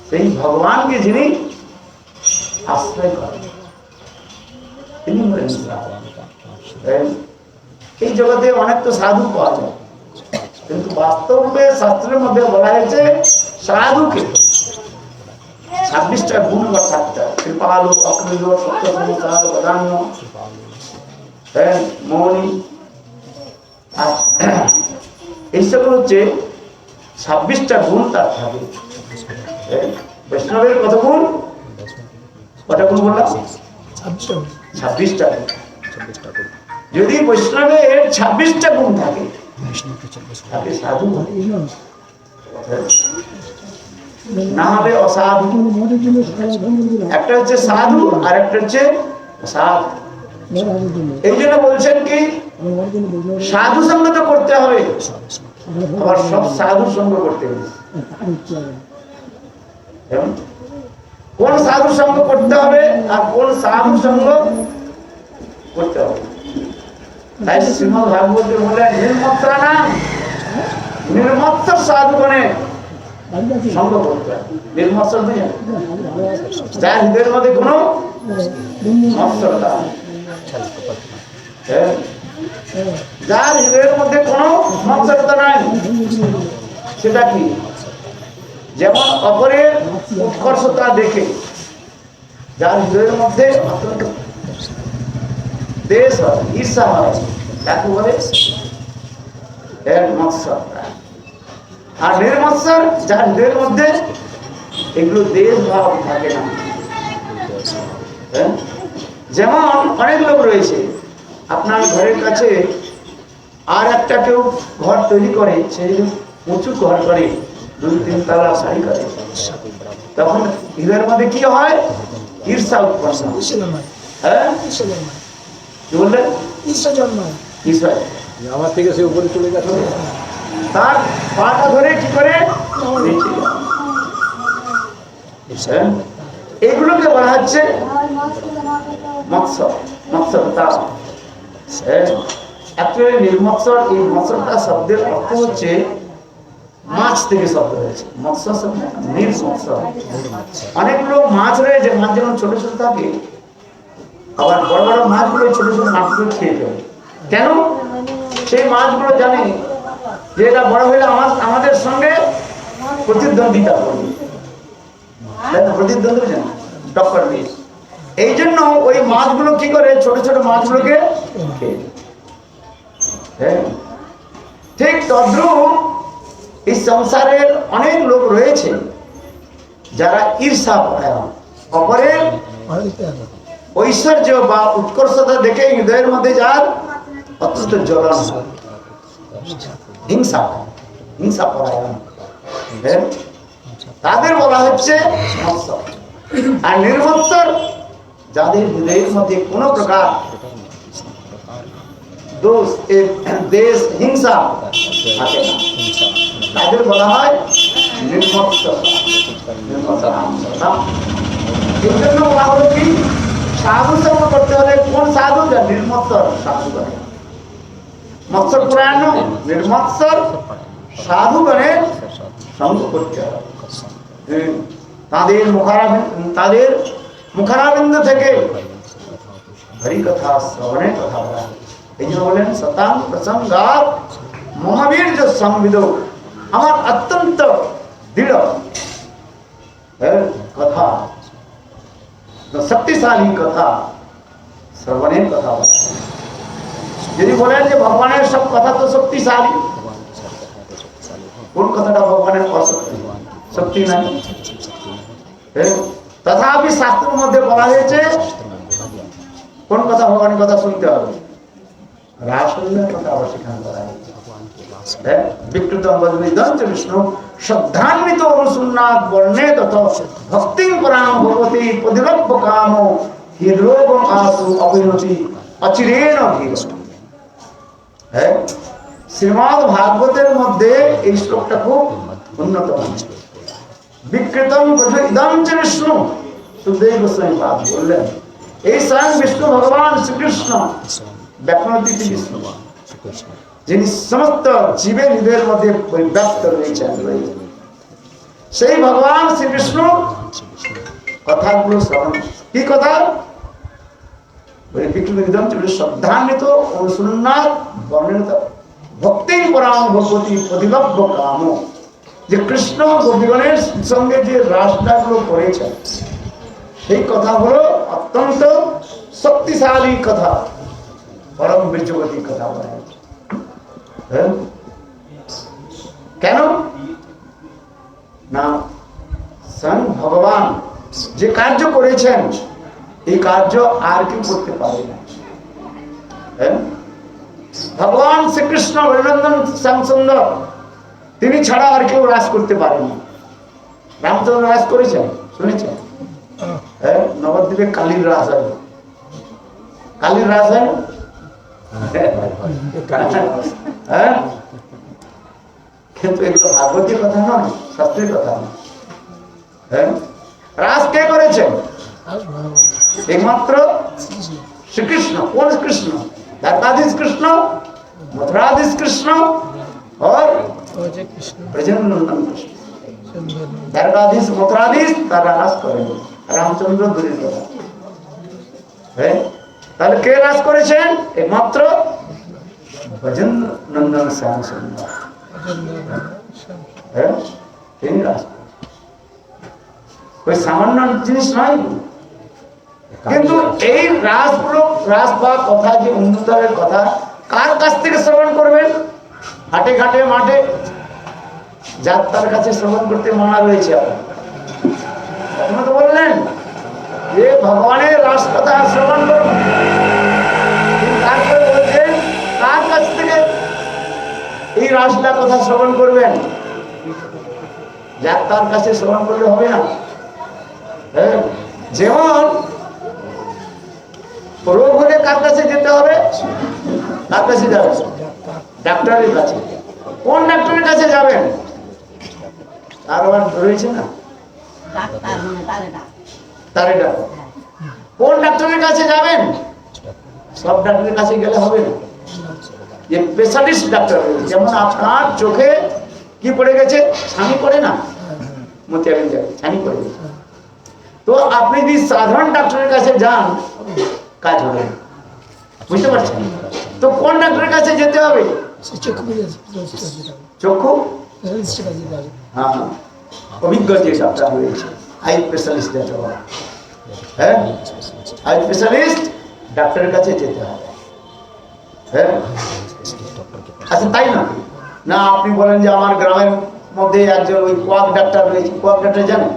সেই ভগবানকে যিনি আশ্রয় করেন তিনি হলেন সাধু। এই জগতে অনেক তো সাধু পাওয়া যায়, কিন্তু বাস্তবে শাস্ত্রের মধ্যে বলা হয়েছে সাধুকে 26টা গুণ বা 7টা কৃপালু, অকৃল, সত্যসংসার, বদান্য, মৌনী, এইসব হচ্ছে 26টা গুণ তার থাকে। বৈষ্ণবের কত গুণ? কটা গুণ বললাম? 26টা। যদি বৈষ্ণবের 26টা গুণ থাকে তাকে সাধু না হবে অসাধু। একটা হচ্ছে সাধু আর একটা হচ্ছে অসাধু। এই জন্য বলছেন কি সাধু সঙ্গ তো করতে হবে, আবার সব সাধু সঙ্গ করতে হবে। কোন সাধু সঙ্গ করতে হবে আর কোন সাধু সঙ্গ করতে হবে, তাই শ্রীমদ্ ভাগবতে বলে নির্মত্রা না নির্মত্তর সাধুগণে সঙ্গ করতে হবে। নির্মত্তর যার হৃদয়ের মধ্যে কোনো মত্সরতা, যার হৃদয়ের মধ্যে কোনো মত্সরতা নাই, সেটা কি? যেমন অপরের উৎকর্ষতা দেখে যার হৃদয়ের মধ্যে দেশ হয়, ঈর্ষা হয়, তাকে বলে মৎসরতা। আর নির্মৎসর যার হৃদয়ের মধ্যে এগুলো দেশ ভাব থাকে না। যেমন অনেক লোক রয়েছে, আপনার ঘরের কাছে আর একটা কেউ ঘর তৈরি করে, সেই উঁচু ঘর করে, 2-3 তলা শাড়ি করে, তখন হৃদয়ের মধ্যে কি হয়? ঈর্ষা উৎপন্ন। হ্যাঁ কি বললেন? ঈর্ষা। আমার থেকে সে উপরে চলে গেছে, তার পাটা ধরে কি করে এগুলোকে বলা হচ্ছে মৎসরতা। অ্যাকচুয়ালি নির্মৎসর, এই মৎসরতা শব্দের অর্থ হচ্ছে মাছ থেকে শব্দ হয়েছে। মৎস্য নির্মৎসর। অনেকগুলো মাছ রয়েছে, মাছ যেমন ছোট ছোট থাকে, আবার বড় বড় মাছগুলো ছোট ছোট মাছগুলো খেয়ে ফেলে। কেন? সেই মাছগুলো জানে যে এটা বড় হলে আমাদের সঙ্গে প্রতিদ্বন্দ্বিতা করবে, প্রতিদ্বন্দ্বী জানে টক্কর দিয়ে। এই জন্য ওই মাছগুলো কি করে? ছোট ছোট মাছগুলোকে খেয়ে। ঠিক তদ্রুপ এই সংসারের অনেক লোক রয়েছে যারা ঈর্ষা পরায়ণ, অপরের ঐশ্বর্য বা উৎকর্ষতা দেখে হৃদয়ের মধ্যে যার অত্যন্ত জ্বলন, হিংসা পরায়ণ, তাদের বলা হচ্ছে মৎসর। আর নির্মৎসর যাদের হৃদয়ের মধ্যে কোনো প্রকার দোষ, দেশ, হিংসা থাকে না, তাদের বলা হয় নির্মৎসর। এই জন্য বলা হলো কি সাধু সঙ্গ করতে হলে কোন সাধু? যা নির্মৎসর সাধু করে। মৎসর পুরাণ নির্মৎসর সাধুগণের সঙ্গ করতে হবে। তাদের মুখারাবিন্দ থেকে হরি কথা শ্রবণের কথা বলা। এই জন্য বলেন সতাং প্রসঙ্গাত মহাবীর্য সংবিদ, আমার অত্যন্ত দৃঢ় কথা, শক্তিশালী কথা শ্রবণের কথা বলা। যদি বলেন যে ভগবানের সব কথা তো শক্তিশালী, কোন কথাটা ভগবানের অশক্তি? শক্তি নাই। তথাপি শাস্ত্রের মধ্যে বলা হয়েছে কোন কথা ভগবানের কথা শুনতে হবে, রাসলীলার কথা আবার সেখানে বলা হয়েছে। বিকৃতম বদ্বিদঞ্চ বিষ্ণু শ্রদ্ধান্বিত অনুসন্নাদ বর্ণে তথা ভক্তিং পরাম ভগবতী প্রতিরব্য কাম হৃদরোগ আসু অবিনতি অচিরেণ ধীরতি। শ্রীমদ্ ভাগবতের মধ্যে এই শ্লোকটা খুব উন্নত। বিকৃতম ইদঞ্চ বিষ্ণু, সুখদেব গোস্বামী পাদ বললেন এই স্বয়ং বিষ্ণু ভগবান শ্রীকৃষ্ণ ব্যাকরণতীর্থ বিষ্ণু, যিনি সমস্ত জীবের হৃদয়ের মধ্যে পরিব্যাপ্ত রয়েছেন, সেই ভগবান শ্রীকৃষ্ণ কথাগুলো শ্রবণ। কি কথা? শ্রদ্ধান্বিত অনুসন্নাদ বর্ণিত ভক্তি পরাম ভগবতী প্রতিলব্য কাম, যে কৃষ্ণ গোপীগণের সঙ্গে যে রাসলীলাগুলো করেছেন সেই কথা হলো অত্যন্ত শক্তিশালী কথা, পরম বীর্যবতী কথা বলা হয়েছে। কেন না স্বয়ং ভগবান যে কার্য করেছেন এই কার্য আর কেউ করতে পারে না। ভগবান শ্রীকৃষ্ণ অভিনন্দন শ্যামসুন্দর তিনি ছাড়া আর কেউ রাস করতে পারে না। রামচন্দ্র রাস করেছেন, শুনেছেন? নবদ্বীপে কালীর রাস হয়, কালীর রাস হয়। কিন্তু এগুলো ভাগবতীর কথা নয়, শাস্ত্রের কথা নয়। রাস কে করেছেন? একমাত্র শ্রীকৃষ্ণ। কোন কৃষ্ণ? দ্বারকাধীশ কৃষ্ণ, মথুরাধীশ কৃষ্ণ और ব্রজনন্দন কৃষ্ণ। দ্বারকাধীশ মথুরাধীশ তারা রাস করেন, রামচন্দ্র দূরের কথা। তাহলে কে রাস করেছেন? একমাত্র ব্রজনন্দন শ্যাম সুন্দর, তিনি রাস। ওই সামান্য জিনিস নয়। কিন্তু এই রাসগুলো, রাস বা কথা, যে উন্নতরের কথা কার কাছ থেকে শ্রবণ করবেন? হাটে ঘাটে মাঠে যাত্রার কাছে শ্রবণ করতে মানা রয়েছে। আপনারা তো বললেন যে ভগবানের রাস কথা শ্রবণ করবেন, তারপরে বলছেন কার কাছ থেকে এই রাসটা কথা শ্রবণ করবেন? যাত্রার কাছে শ্রবণ করলে হবে না। যেমন রোগ হলে কার কাছে যেতে হবে? কার কাছে যাবেন? ডাক্তারের কাছে। কোন ডাক্তারের কাছে যাবেন? তার আবার রয়েছে না, তারে ডাক্তার। কোন ডাক্তারের কাছে যাবেন? সব ডাক্তারের কাছে গেলে হবে না, যে স্পেশালিস্ট ডাক্তার রয়েছে। যেমন আপনার চোখে কি পড়ে গেছে? ছানি পড়ে না, মতিয়াবিন যাবে, ছানি পড়ে গেছে। তো আপনি যদি সাধারণ ডাক্তারের কাছে যান কাজ হবে না, বুঝতে পারছেন? তো কোন ডাক্তারের কাছে যেতে হবে? চক্ষু, হ্যাঁ, অভিজ্ঞ যে ডাক্তার রয়েছে, আই স্পেশালিস্ট যেতে হবে। হ্যাঁ, আই স্পেশালিস্ট ডাক্তারের কাছে যেতে হবে। হ্যাঁ, আচ্ছা তাই না? না আপনি বলেন যে আমার গ্রামের মধ্যে একজন ওই কোয়াক ডাক্তার রয়েছে, কোয়াক ডাক্তার জানেন?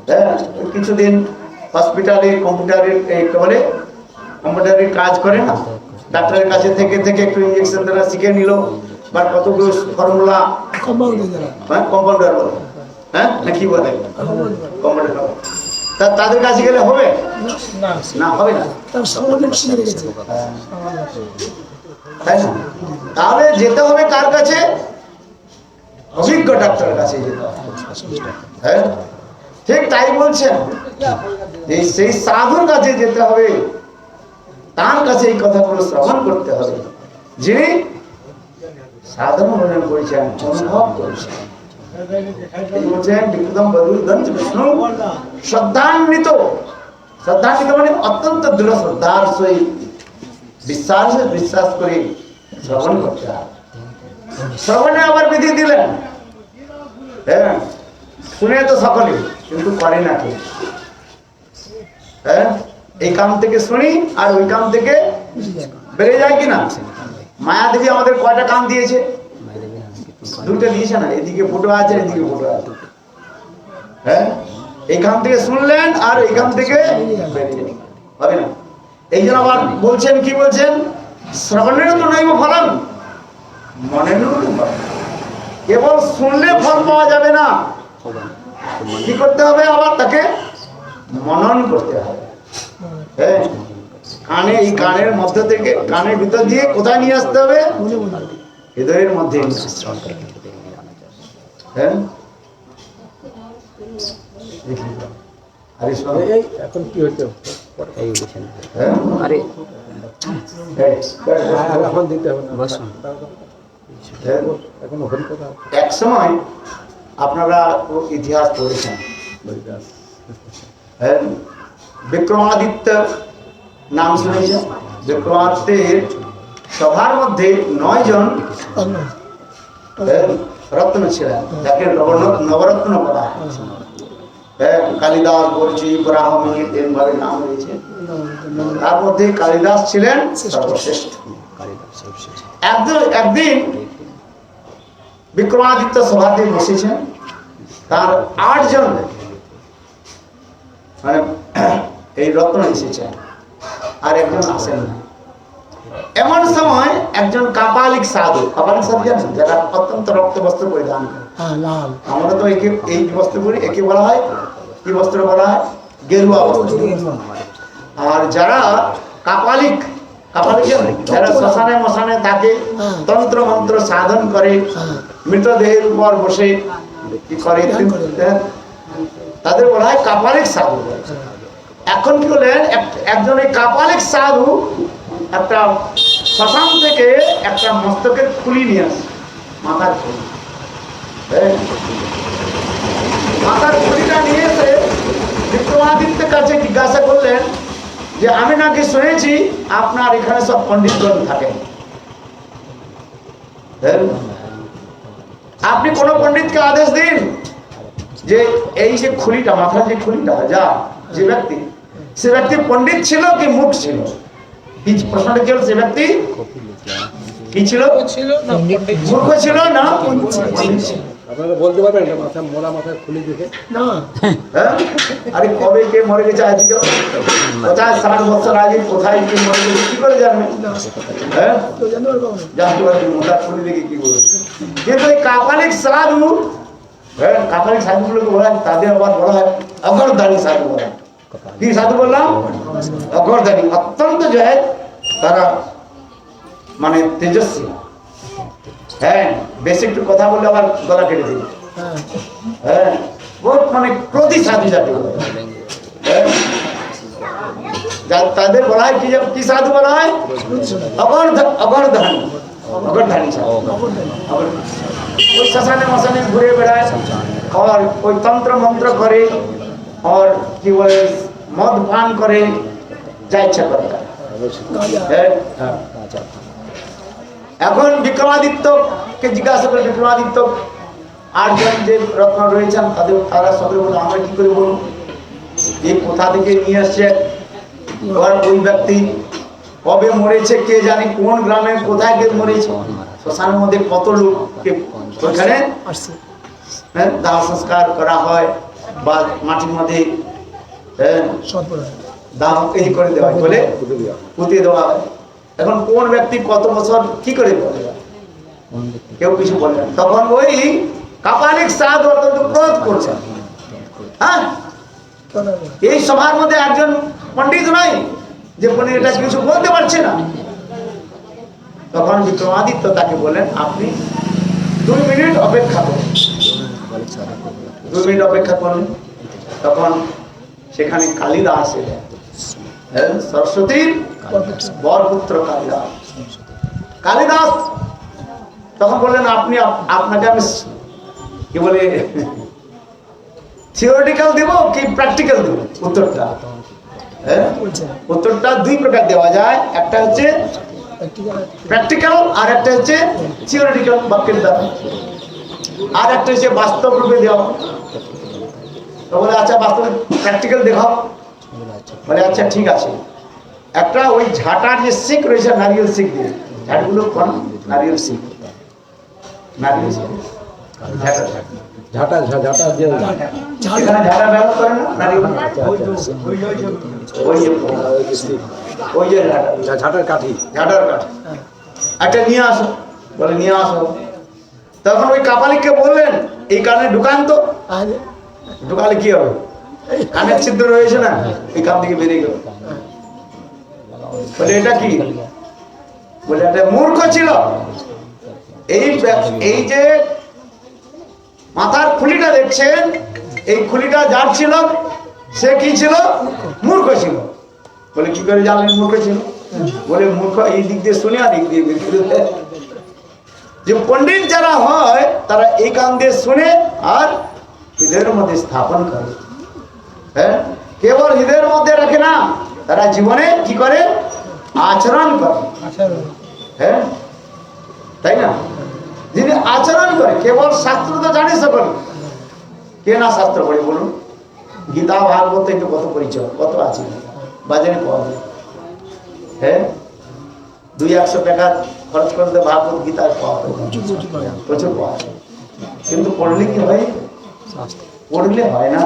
হ্যাঁ, কিছুদিন হসপিটালে কম্পিউটারের কাজ করে না, ডাক্তারের কাছে থেকে থেকে একটু ইঞ্জেকশন দেওয়া শিখে নিল, বা কতগুলো ফর্মুলা, কম্পাউন্ডার বলে, হ্যাঁ না কি বলে, কম্পাউন্ডার। তাদের কাছে গেলে হবে না? হবে না, তাই না? তাহলে যেতে হবে কার কাছে? অভিজ্ঞ ডাক্তারের কাছে যেতে হবে। হ্যাঁ, ঠিক তাই বলছেন, সেই সাধুর কাছে যেতে হবে, তার কাছে এই কথাগুলো শ্রবণ করতে হবে, যিনি সাধন ভজন করেছেন, অনুভব করেছেন। তিনি বলছেন বিক্রম বদুগঞ্জ বিষ্ণু শ্রদ্ধান্বিত, শ্রদ্ধান্বিত মানে অত্যন্ত দৃঢ় শ্রদ্ধার সহিত বিশ্বাস করে শ্রবণ করতে হবে। শ্রবণে আবার বিধি দিলেন, হ্যাঁ শুনে তো সকলে কিন্তু করে না কেউ। হ্যাঁ এই কাম থেকে শুনি আর ওই কাম থেকে বেড়ে যায় কিনা। মায়া দেবী আমাদের কয়টা কাম দিয়েছে? দুটো দিয়েছে না, এদিকে ফটো আছে এদিকে ফটো আছে। হ্যাঁ এই কাম থেকে শুনলেন আর এই কাম থেকে হবে না। এই জন্য আবার বলছেন, কি বলছেন, শ্রবণের তো নৈব ফলন, মনের কেবল শুনলে ফল পাওয়া যাবে না, কি করতে হবে, আবার তাকে মনন করতে হবে। হ্যাঁ কানে, এই কানের মধ্য থেকে, কানের ভিতর দিয়ে কোথায় নিয়ে আসতে হবে? হৃদয়ের মধ্যে। হ্যাঁ এই এখন কি হচ্ছে? হ্যাঁ আরে এখন দিতে হবে না, বসুন। এখন হরিকথা এক সময় আপনারা ইতিহাস পড়েছেন, হ্যাঁ বিক্রমাদিত্য নাম শুনেছেন? বিক্রমাদিত্যের সভার মধ্যে 9 জন রত্ন ছিলেন, যাকে নবরত্ন বলা হয়। কালিদাস, বর্জি, ব্রাহ্মী এরভাবে নাম রয়েছে। তার মধ্যে কালিদাস ছিলেন সর্বশ্রেষ্ঠ। একদিন বিক্রমাদিত্য সভাতে বসেছেন, তার 8 জন মানে এই রত্ন এসেছেন, আর একজন আসেন না। এমন সময় একজন কাপালিক সাধু, কাপালিক সাধু জানেন, যারা অত্যন্ত রক্ত বস্ত্র পরিধান করে। আমরা তো এই বস্ত্র পরি, একে বলা হয় কি বস্ত্র বলা হয়? গেরুয়া বস্ত্র। আর যারা কাপালিক, যারা শ্মশানে মশানে থাকে, তন্ত্র মন্ত্র সাধন করে, মৃতদেহের উপর বসে কি করে, তাদের বলা হয় কাপালিক সাধু। এখন কি বলেন, একজন এই কাপালিক সাধু একটা শ্মশান থেকে একটা মস্তকের খুলি নিয়ে আসে, মাথার খুলি। মাথার খুলিটা নিয়ে এসে বিক্রমাদিত্যের কাছে জিজ্ঞাসা করলেন যে আমি নাকি শুনেছি আপনার এখানে সব পণ্ডিতগণ থাকেন, আপনি কোন পণ্ডিতকে আদেশ দিন যে এই যে খুলিটা, মাথার যে খুলিটা, যা যে ব্যক্তি, সে ব্যক্তি পণ্ডিত ছিল কি মূর্খ ছিল? কি প্রশ্নটা ছিল? সে ব্যক্তি কি ছিল? মূর্খ ছিল না পণ্ডিত ছিল? আপনারা বলতে পারবেন এটা? মাথা মোড়া, মাথায় খুলি দেখে না। হ্যাঁ আরে কবে কে মরে গেছে আজকে, কোথায় 60 বছর আগে কোথায় কে মরে গেছে কি করে জানবেন? হ্যাঁ জানতে পারবেন মোটা খুলি দেখে কি বলবে। কিন্তু এই কাপালিক সাধু, হ্যাঁ কাপালিক সাধুগুলোকে বলা হয়, তাদের আবার বলা হয় অগরদানি সাধু বলা হয়। কি সাধু বললাম? অগরদানি। অত্যন্ত জয় তারা মানে তেজস্বী। হ্যাঁ বেশি একটু কথা বললে আবার গলা কেটে দিবে। হ্যাঁ বহুত মানে ক্রোধী সাধু যাকে বলে। তাদের বলা হয় কি সাধু বলা হয়? অগরধানী সাধু। ওই শ্মশানে মশানে ঘুরে বেড়ায়, আর ওই তন্ত্র মন্ত্র করে, আর কি বলে মদ পান করে, যা ইচ্ছা করে। এখন বিক্রমাদিত্যকে জিজ্ঞাসা করে, বিক্রমাদিত্য 8 জন যে রত্ন রয়েছেন তারা সকলে বলে আমরা কি করে বলবো যে কোথা থেকে নিয়ে আসছে, এবার ওই ব্যক্তি কবে মরেছে কে জানে, কোন গ্রামে কোথায় কে মরেছে, শ্মশানের মধ্যে কত লোককে ওখানে দাহ সংস্কার করা হয় বা মাটির মধ্যে দাহ এই করে দেওয়া হয়, বলে পুঁতিয়ে দেওয়া হয়। এখন কোন ব্যক্তি কত বছর কি করে বলে, কেউ কিছু বলে না। তখন ওই কাপালিক সাধু অত্যন্ত ক্রোধ করছেন। হ্যাঁ এই সভার মধ্যে একজন পণ্ডিত নাই যে পণ্ডিত এটা কিছু বলতে পারছে না। তখন বিক্রমাদিত্য তাকে বলেন আপনি 2 মিনিট অপেক্ষা করুন। 2 মিনিট অপেক্ষা করলেন। তখন সেখানে কালিদাস এলেন, সরস্বতীর বরপুত্র কালিদাস। কালিদাস তখন বললেন আপনি আপনাকে আমি কি বলে থিওরিটিক্যাল দেব কি প্র্যাকটিক্যাল দেব উত্তরটা? হ্যাঁ, উত্তরটা দুই প্রকার দেওয়া যায়, একটা হচ্ছে প্র্যাকটিক্যাল আর একটা হচ্ছে থিওরিটিক্যাল বাক্যের দ্বারা, আর একটা হচ্ছে বাস্তব রূপে দেওয়া। তো বলে আচ্ছা বাস্তবে প্র্যাকটিক্যাল দেখাও। বলে আচ্ছা ঠিক আছে, একটা ওই ঝাঁটার যে শিক রয়েছে নারিয়েল শিক দিয়ে ঝাঁটগুলো কোন নারিয়েল শিক, নারিয়েল শিক ঝাঁটা যে এখানে ঝাঁটা ব্যবহার করে না নারিয়েল, ওই যে ঝাঁটার কাঠি, ঝাঁটার কাঠ একটা নিয়ে আসো। বলে নিয়ে আসো। তখন ওই কাপালিককে বললেন এই কানে ঢুকান তো। ঢুকালে কি হবে? কানের ছিদ্র রয়েছে না, এই কান থেকে বেরিয়ে গেল। বলে এটা কি? বলে এটা মূর্খ ছিল। এই যে মাথার খুলিটা দেখছেন, এই খুলিটা যার ছিল সে কি ছিল? মূর্খ ছিল। বলে কি করে জানলেন মূর্খ ছিল? বলে মূর্খ এই দিক দিয়ে শুনে আর দিক দিয়ে বেরিয়ে দেয়। যে পণ্ডিত যারা হয় তারা এই কান দিয়ে শুনে আর হৃদয়ের মধ্যে স্থাপন করে। হ্যাঁ, কেবল হৃদয়ের মধ্যে রাখে না, তারা জীবনে কি করে? আচরণ করে। হ্যাঁ, তাই না? যিনি আচরণ করে, কেবল শাস্ত্র তো জানে সকল, কে না শাস্ত্র পড়ে বলুন? গীতা ভাগবত একটু কত পরিচয়, কত আছে বাজারে পাওয়া যায়। হ্যাঁ, 200-100 টাকা খরচ করতে ভাগবত গীতা পাওয়া যায়, প্রচুর পাওয়া যায়। কিন্তু পড়লে কি হয়? পড়লে হয় না,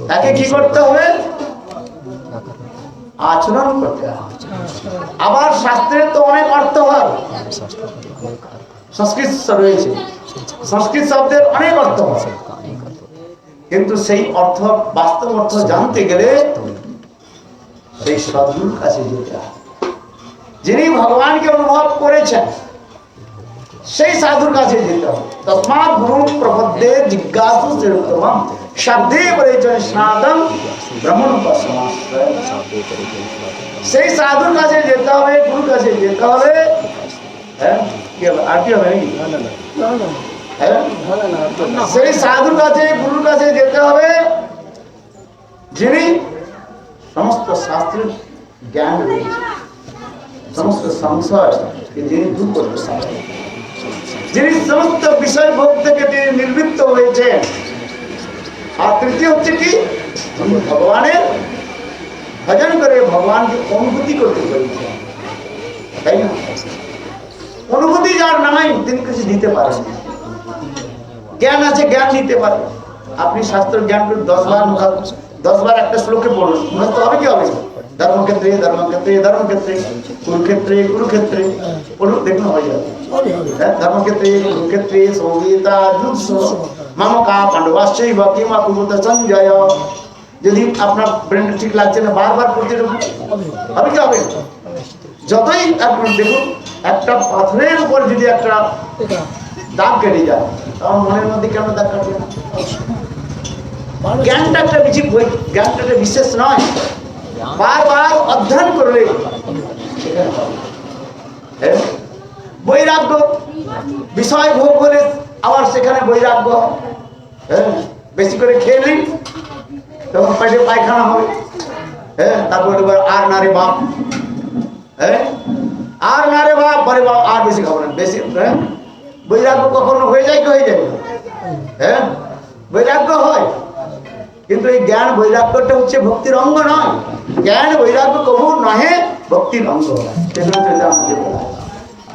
তাকে কি করতে হবে? আচরণ করতে হবে। আবার শাস্ত্রের তো অনেক অর্থ হয়, সংস্কৃত রয়েছে, সংস্কৃত শব্দের অনেক অর্থ হয়, কিন্তু সেই অর্থ বাস্তব অর্থ জানতে গেলে সেই সদ্গুরুর কাছে যেতে হবে, যিনি ভগবানকে অনুভব করেছেন, সেই সাধুর কাছে যেতে হবে। তস্মাৎ গুরু প্রপদ্যে জিজ্ঞাসু শ্রেষ্ঠতমঃ শব্দে পরিচয় স্নাতং ব্রহ্মণোপাসনাশ্রয়। সেই সাধুর কাছে যেতে হবে, গুরুর কাছে যেতে হবে। হ্যাঁ, কি হবে? আর কি হবে নাকি? হ্যাঁ, সেই সাধুর কাছে গুরুর কাছে যেতে হবে যিনি সমস্ত শাস্ত্রের জ্ঞান রয়েছে, সমস্ত সংশয় যিনি দূর করতে পারেন, যিনি সমস্ত বিষয় ভোগ থেকে তিনি নির্বৃত্ত হয়েছেন। আর তৃতীয় হচ্ছে কি? ভগবানের ভজন করে ভগবানকে অনুভূতি করতে পেরেছেন, তাই না? অনুভূতি যার নাই তিনি কিছু দিতে পারেন। জ্ঞান আছে, জ্ঞান দিতে পারে। আপনি শাস্ত্র জ্ঞান করে 10 বার একটা শ্লোকে পড়ুন, মুখস্থ হবে কি হবে? ধর্মক্ষেত্রে ধর্মক্ষেত্রে ধর্মক্ষেত্রে, কুরুক্ষেত্রে কুরুক্ষেত্রে পড়ুন, দেখুন হয়ে যাবে। ধর্মক্ষেত্রে কুরুক্ষেত্রে সৌগীতা যুদ্ধ মামকা পাণ্ডবাশ্চৈব কিমা কুরুত সঞ্জয়। যদি আপনার ব্রেন ঠিক লাগছে না, বারবার পড়তে হবে কি হবে? যতই আপনি দেখুন, একটা পাথরের উপর যদি একটা দাগ কেটে যায়, তখন মনের মধ্যে কেন দাগ কাটবে না? জ্ঞানটা একটা জ্ঞানটা একটা বিশেষ নয়, বারবার অধ্যয়ন করলে সেখানে হবে। বৈরাগ্য, বিষয় ভোগ হলে আবার সেখানে বৈরাগ্য। হ্যাঁ, বেশি করে খেয়ে নিন, তখন পেটে পায়খানা হবে। হ্যাঁ, তারপর আর না রে বাপ, হ্যাঁ আর না রে বাপ, পরে বাপ আর বেশি খাবো না, বেশি। হ্যাঁ, বৈরাগ্য কখনো হয়ে যায় কি হয়ে যায়? হ্যাঁ, বৈরাগ্য হয়, কিন্তু এই জ্ঞান বৈরাগ্যটা হচ্ছে ভক্তির অঙ্গ নয়। জ্ঞান বৈরাগ্য কবু নহে, ভক্তির অঙ্গ।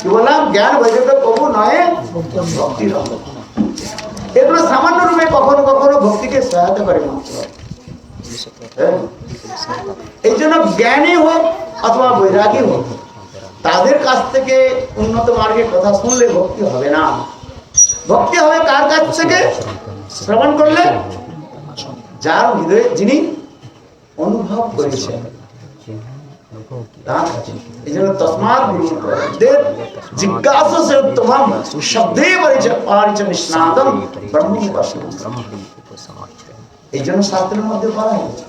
কি বললাম? জ্ঞান বৈরাগ্য কবু নহে, ভক্তির অঙ্গ। এগুলো সামান্য রূপে কখনো কখনো ভক্তিকে সহায়তা করে মাত্র। এই জন্য জ্ঞানী হোক অথবা বৈরাগী হোক, তাদের কাছ থেকে উন্নত মার্গের কথা শুনলে ভক্তি হবে না। ভক্তি হবে কার কাছ থেকে? শ্রবণ করলে যার হৃদয়ে যিনি অনুভব করেছেন তার কাছে। এই জন্য তস্মাৎ গুরুদের জিজ্ঞাসু শ্রেষ্ঠতমঃ শব্দে পরিচয় স্নাতং ব্রহ্মোপাসনাশ্রয়। এই জন্য শাস্ত্রের মধ্যে বলা হয়েছে,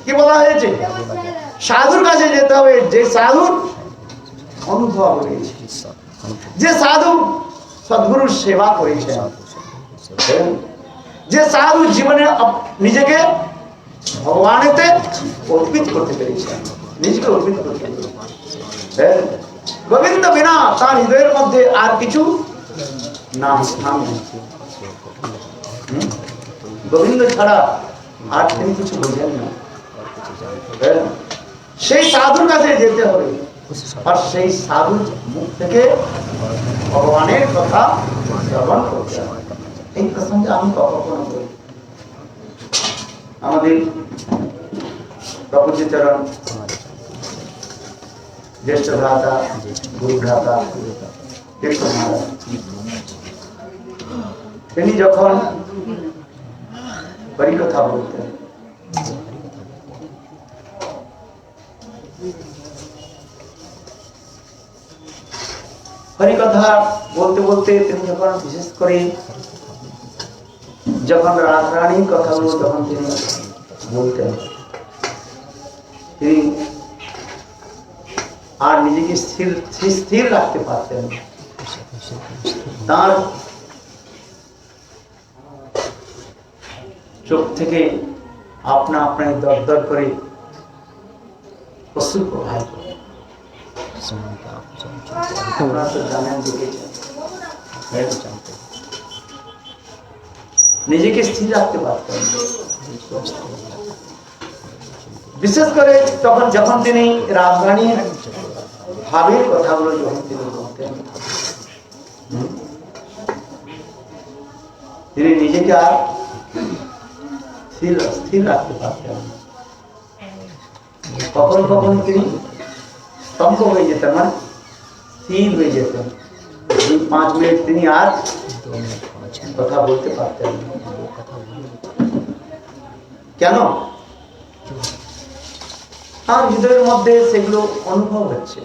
কি বলা হয়েছে? সাধুর কাছে যেতে হবে যে সাধুর অনুভব হয়েছে, যে সাধু সদ্গুরুর সেবা করেছেন, যে সাধু জীবনে নিজেকে ভগবানেতে অর্পিত করতে পেরেছেন, নিজেকে অর্পিত করতে পেরেছেন। গোবিন্দ বিনা তার হৃদয়ের মধ্যে আর কিছু না, স্থান নেই। গোবিন্দ ছাড়া আর তিনি কিছু বোঝেন না। সেই সাধুর কাছে যেতে হবে, আর সেই সাধুর মুখ থেকে ভগবানের কথা শ্রবণ করতে হবে। এই প্রসঙ্গে আমি কখনো বলি, আমাদের প্রভুজি চরণ জ্যেষ্ঠ ভ্রাতা, গুরু ভ্রাতা তীর্থ মহারাজ, তিনি যখন হরিকথা বলতেন, হরিকথা বলতে বলতে তিনি যখন বিশেষ করে যখন রাধারানীর কথাগুলো যখন তিনি বলতেন, তিনি আর নিজেকে স্থির রাখতে পারতেন। তার চোখ থেকে আপনা আপনাই দরদর করে অশ্রু প্রবাহিত। আপনারা তো জানেন, দেখেছেন, নিজেকে স্থির রাখতে পারতেন। বিশেষ করে তখন যখন তিনি রাজধানীর ভাবের কথাগুলো যখন তিনি বলতেন, তিনি নিজেকে আর স্থির রাখতে পারতেন। কখনো কখনো তিনি স্তম্ভ হয়ে যেতেন, মানে স্থির হয়ে যেতেন। 5 মিনিট তিনি আর কথা বলতে পারতেন। কেন? তার হৃদয়ের মধ্যে সেগুলো অনুভব হচ্ছে।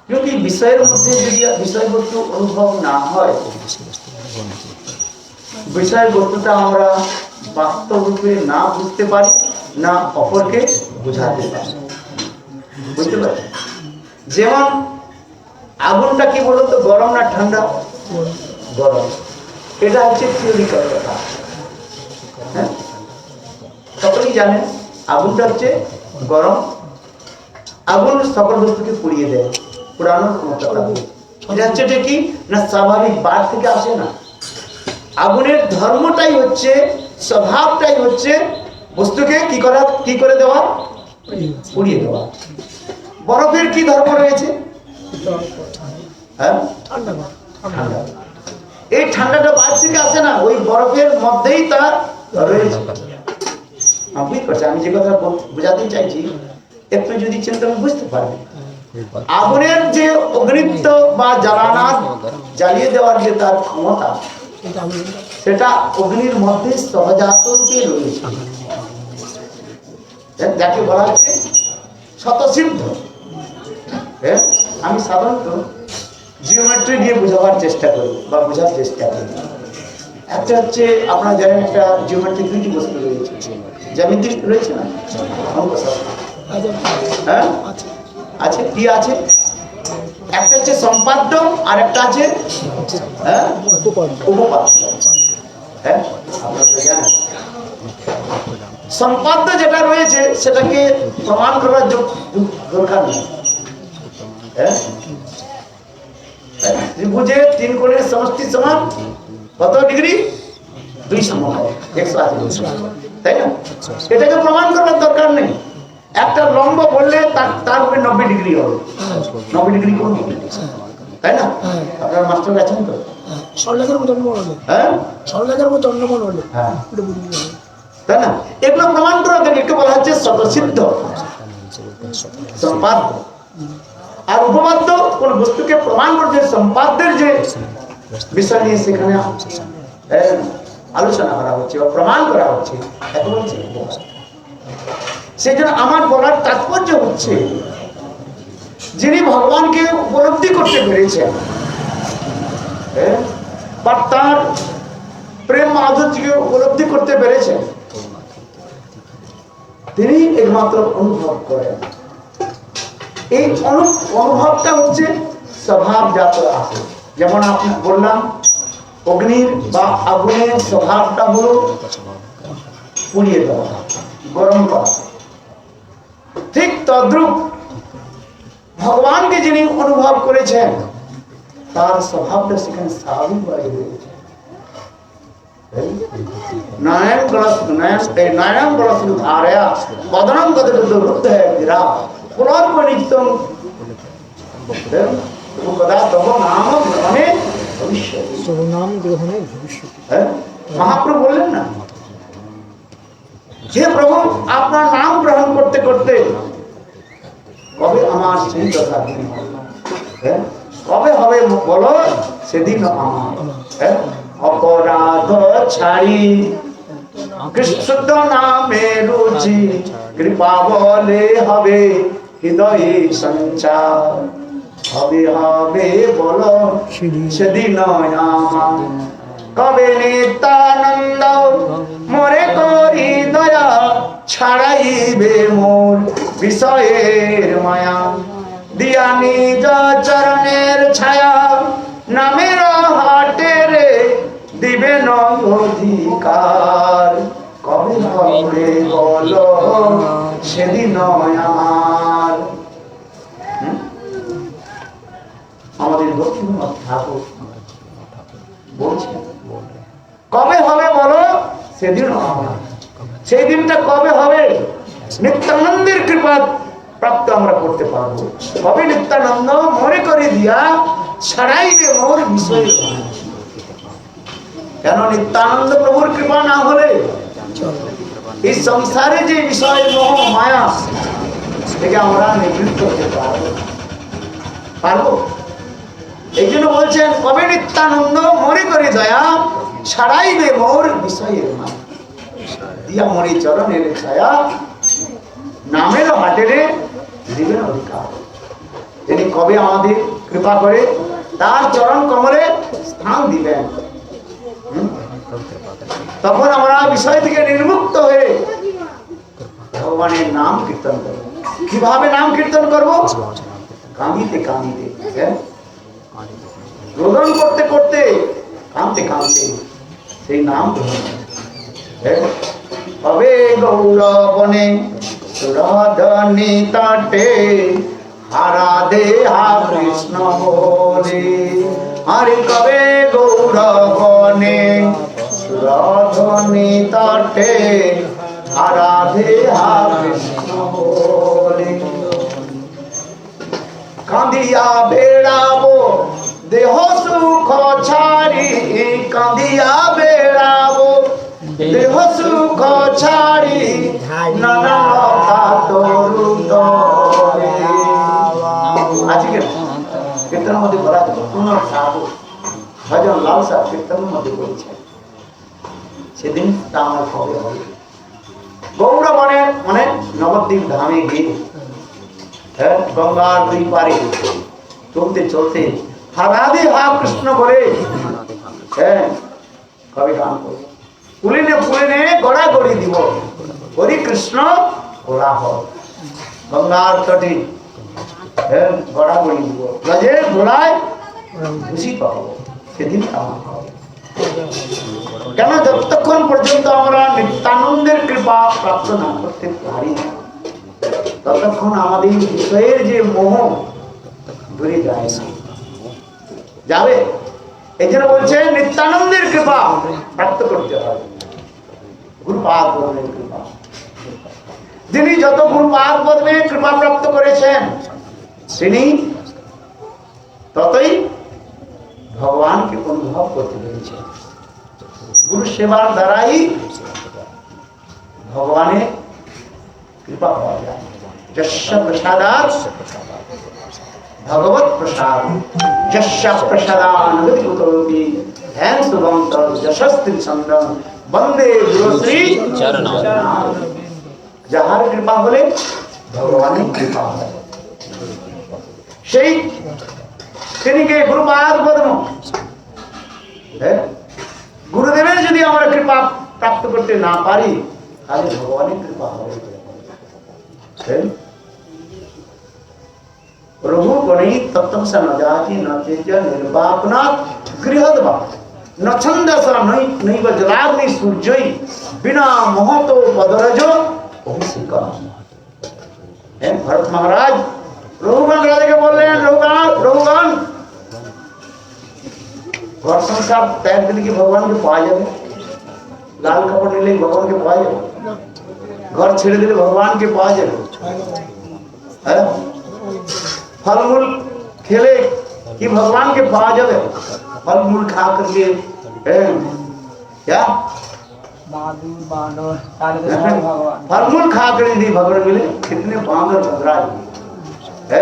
যদি বিষয়ের মধ্যে যদি বিষয়বস্তু অনুভব না হয়, বিষয়বস্তুটা আমরা বাস্তব রূপে না বুঝতে পারি, না অপরকে বোঝাতে পারি। বুঝতে পারি? যেমন আগুনটা কি বলতো, গরম না ঠান্ডা? গরম। এটা হচ্ছে থিওরিক্যাল কথা। হ্যাঁ, সকলেই জানেন আগুনটা হচ্ছে গরম। আগুন সকল বস্তুকে পুড়িয়ে দেয়, পুরানোর ক্ষমতা। এটা হচ্ছে কি না, স্বাভাবিক বার থেকে আসে না। আগুনের ধর্মটাই হচ্ছে, স্বভাবটাই হচ্ছে বস্তুকে কি করে দেওয়া, পুড়িয়ে দেওয়া। বরফের কি ধর্ম রয়েছে? হ্যাঁ, ঠান্ডা। এই ঠান্ডাটা বাইরে থেকে আসে না, ওই বরফের মধ্যেই তার রয়েছে। আমি যে কথা বোঝাতে চাইছি, একটু যদি চিন্তা বুঝতে পারবেন। আগুনের যে অগ্নিত্ব বা জ্বালিয়ে দেওয়ার যে তার ক্ষমতা, সেটা অগ্নির মধ্যে সহজাত রূপে রয়েছে। যাকে বলা হচ্ছে স্বতঃসিদ্ধ। আমি সাধারণত জিওমেট্রি দিয়ে বোঝাবার চেষ্টা করি বা বোঝার চেষ্টা করি। একটা হচ্ছে, আপনারা জানেন, একটা জিওমেট্রি 2টি বস্তু রয়েছে, জ্যামিতি রয়েছে না, হ্যাঁ আছে, কি আছে? একটা হচ্ছে সম্পাদ্য, আর একটা আছে উপপাদ্য। হ্যাঁ, আপনারা তো জানেন। সম্পাদ্য যেটা রয়েছে সেটাকে প্রমাণ করার দরকার নেই। ত্রিভুজের 3 কোণের সমষ্টি সমান কত ডিগ্রি? 2 সমকোণ 180, তাই না? এটাকে প্রমাণ করার দরকার নেই। একটা লম্ব বললে তার উপরে 90 ডিগ্রি হবে। 90 ডিগ্রি কোন ডিগ্রি, তাই না? আপনার মাস্টার আছেন তো? সরলেখার মতো অন্য হলো, হ্যাঁ, সরলেখার মতো অন্য মনে হলো, হ্যাঁ, তাই না? এগুলো প্রমাণ করার জন্য একটু বলা হচ্ছে স্বতঃসিদ্ধ, সম্পাদ্য। আর উপপাদ্য কোন বস্তুকে প্রমাণ করছে, সম্পাদ্যের যে বিষয় নিয়ে সেখানে আলোচনা করা হচ্ছে বা প্রমাণ করা হচ্ছে, এখন হচ্ছে। সেই জন্য আমার বলার তাৎপর্য হচ্ছে, যিনি ভগবানকে উপলব্ধি করতে পেরেছেন বা তার প্রেম মাধুর্যকে উপলব্ধি করতে পেরেছেন, তিনি একমাত্র অনুভব করেন। এই অনুভবটা হচ্ছে স্বভাবজাত আছে। যেমন আপনি বললাম অগ্নির বা আগুনের স্বভাবটা হলো পুড়িয়ে দেওয়া, গরম করা। ঠিক তদ্রূপ ভগবানকে যিনি অনুভব করেছেন তার স্বভাবটা সেখানে স্বাভাবিক হয়ে গেছে। নয়ন গলস ধারয়া বদনম গদগদ রুদ্ধ গিরা পুনর্ব নিত্যম কদা তব নাম গ্রহণে ভবিষ্যতি। নাম গ্রহণে ভবিষ্যৎ মহাপ্রভু বললেন না যে প্রভু আপনার নাম গ্রহণ করতে করতে কবে আমার সেই কথা দিন হবে, কবে হবে বলো সেদিন আমার অপরাধ ছাড়ি কৃষ্ণ নামে রুচি কৃপা বলে হবে হৃদয়ে সঞ্চার হবে হবে বলো সেদিন আমার কবে নিত্যানন্দ মোরে করি দয়া ছাড়াইবে মোর বিষয়ের মায়া দিয়া নিজ চরণের ছায়া নামের হাটে রে দিবে অধিকার কবে হবে বলো সেদিন আমার। আমাদের রবীন্দ্রনাথ ঠাকুর বলছেন কবে হবে বলো সেদিন আমার। সেই দিনটা কবে হবে? নিত্যানন্দের কৃপা প্রাপ্ত আমরা করতে পারবো। কবে নিত্যানন্দ মনে করে দিয়া ছাড়াইবে মোর বিষয়। কেন নিত্যানন্দ প্রভুর কৃপা না হলে এই সংসারে যে বিষয় মোহ মায়া থেকে আমরা নিবৃত্ত হতে পারবো। এই জন্য বলছেন কবে নিত্যানন্দ মনে করে দয়া ছাড়াইবে মোর বিষয়ের মায়া দিয়া মরি চরণের ছায়া নামের হাটেরে দিবেন অধিকার। তিনি কবে আমাদের কৃপা করে তার চরণ কমলে স্থান দিবেন, তখন আমরা বিষয় থেকে নির্মুক্ত হয়ে ভগবানের নাম কীর্তন করব। কিভাবে নাম কীর্তন করব? কাঁদিতে কাঁদিতে, রোদন করতে করতে, কাঁদতে কাঁদতে সেই নাম হবে গৌরবনে সুরধনি তটে হারা দেহা কৃষ্ণ বলে। হরে কবে গৌরবনে সুরধনি তটে হারা দেহা কৃষ্ণ বলে। কাঁদিয়া বেড়াবো দেহ সুখ ছাড়ি, কাঁদিয়া বেড়াবো দেহ সুখ ছাড়ি নানা তরু তরে। আজকে কীর্তনের মধ্যে বলা পুনর সাধু ভজন লালসা কীর্তনের মধ্যে বলছে সেদিন তা আমার খবর হবে। গৌরবনে মানে নবদ্বীপ ধামে গিয়ে গঙ্গার দুই পারে চলতে চলতে হারাধে হা কৃষ্ণ বলে কবি গান করে পুলিনে পুলিনে গড়া গড়ি দিব হরি কৃষ্ণ গোড়া হয়। গঙ্গার তটে গড়া গড়ি দিব গজে গোড়ায় খুশি পাবো সেদিন আমার হবে। কেন? যতক্ষণ পর্যন্ত আমরা নিত্যানন্দের কৃপা প্রাপ্ত না করতে পারি ততক্ষণ আমাদের বিষয়ের যে মোহ দূরে যায় না, যাবে। এই জন্য বলছে নিত্যানন্দের কৃপা প্রাপ্ত করতে হবে, গুরুপাদ পদ্মের কৃপা। যিনি যত গুরুপাদ পদ্মের কৃপা প্রাপ্ত করেছেন তিনি ততই ভগবানকে অনুভব করতে পেরেছেন। গুরু সেবার দ্বারাই ভগবানের কৃপা পাওয়া যায়। যস্য প্রসাদাৎ ভগবৎ প্রসাদ, যস্য প্রসাদানগতি কুতোপি ধ্যান সুগন্ত যশস্তি ছন্দম বন্দে গুরুশ্রী চরণ। যাহার কৃপা হলে ভগবানের কৃপা হয়। সেই তিনিকে গুরুপাদ পদ্ম, গুরুদেবের যদি আমরা কৃপা প্রাপ্ত করতে না পারি তাহলে ভগবানের কৃপা হবে। রঘু গণেই তত্ত্বম সা ন জাতি ন তেজ নির্বাপনাৎ গৃহদ্বা ন ছন্দসা নৈব জলাগ্নি সূর্যই বিনা মহতো পদরজ অভিষেক। ভরত মহারাজ রঘুগণ রাজাকে বললেন, রঘুগণ ঘর সংসার ত্যাগ দিলে কি ভগবানকে পাওয়া যাবে? লাল কাপড় নিলে ভগবানকে পাওয়া যাবে? ঘর ছেড়ে দিলে ভগবানকে পাওয়া যাবে? হ্যাঁ, फलमूल खेले कि भगवान के पास जावे? फलमूल खा करके क्या फलमूल खा कर यदि भगवान मिले, कितने बांदर भद्राज है।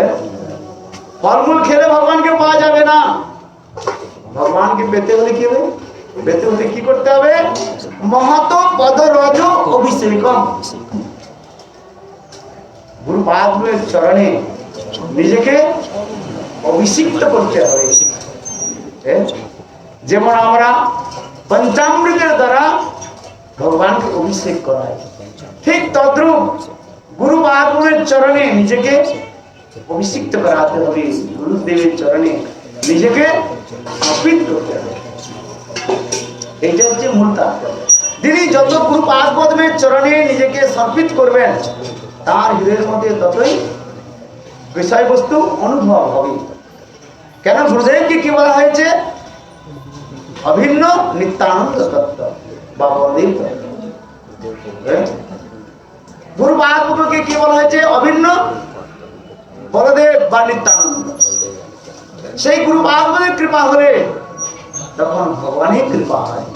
फलमूल खेले भगवान के पास जावे ना, भगवान के पेते हुए की करते হবে? महतो पद रज अभिषेकम। गुरुपाद में चरणे নিজেকে অভিষিক্ত করতে হবে। যেমন আমরা পঞ্চামৃতের দ্বারা ভগবানকে অভিষেক করাই, ঠিক তদ্রূপ গুরু বাহাদুরের চরণে নিজেকে অভিষিক্ত করাতে হবে, গুরুদেবের চরণে নিজেকে অর্পিত করতে হবে। এইটা হচ্ছে মূল তাৎপর্য। যিনি যত গুরু পাদপদ্মের চরণে নিজেকে সমর্পিত করবেন, তার হৃদয়ের মধ্যে ততই বিষয়বস্তু অনুভব হবে। কেন গুরুদেবকে কি বলা হয়েছে? অভিন্ন নিত্যানন্দ তত্ত্ব বা বলদেব তত্ত্ব। গুরু বাহাদুরকে কি বলা হয়েছে? অভিন্ন বলদেব বা নিত্যানন্দ। সেই গুরু বাহাদুরের কৃপা হলে তখন ভগবানের কৃপা হয়।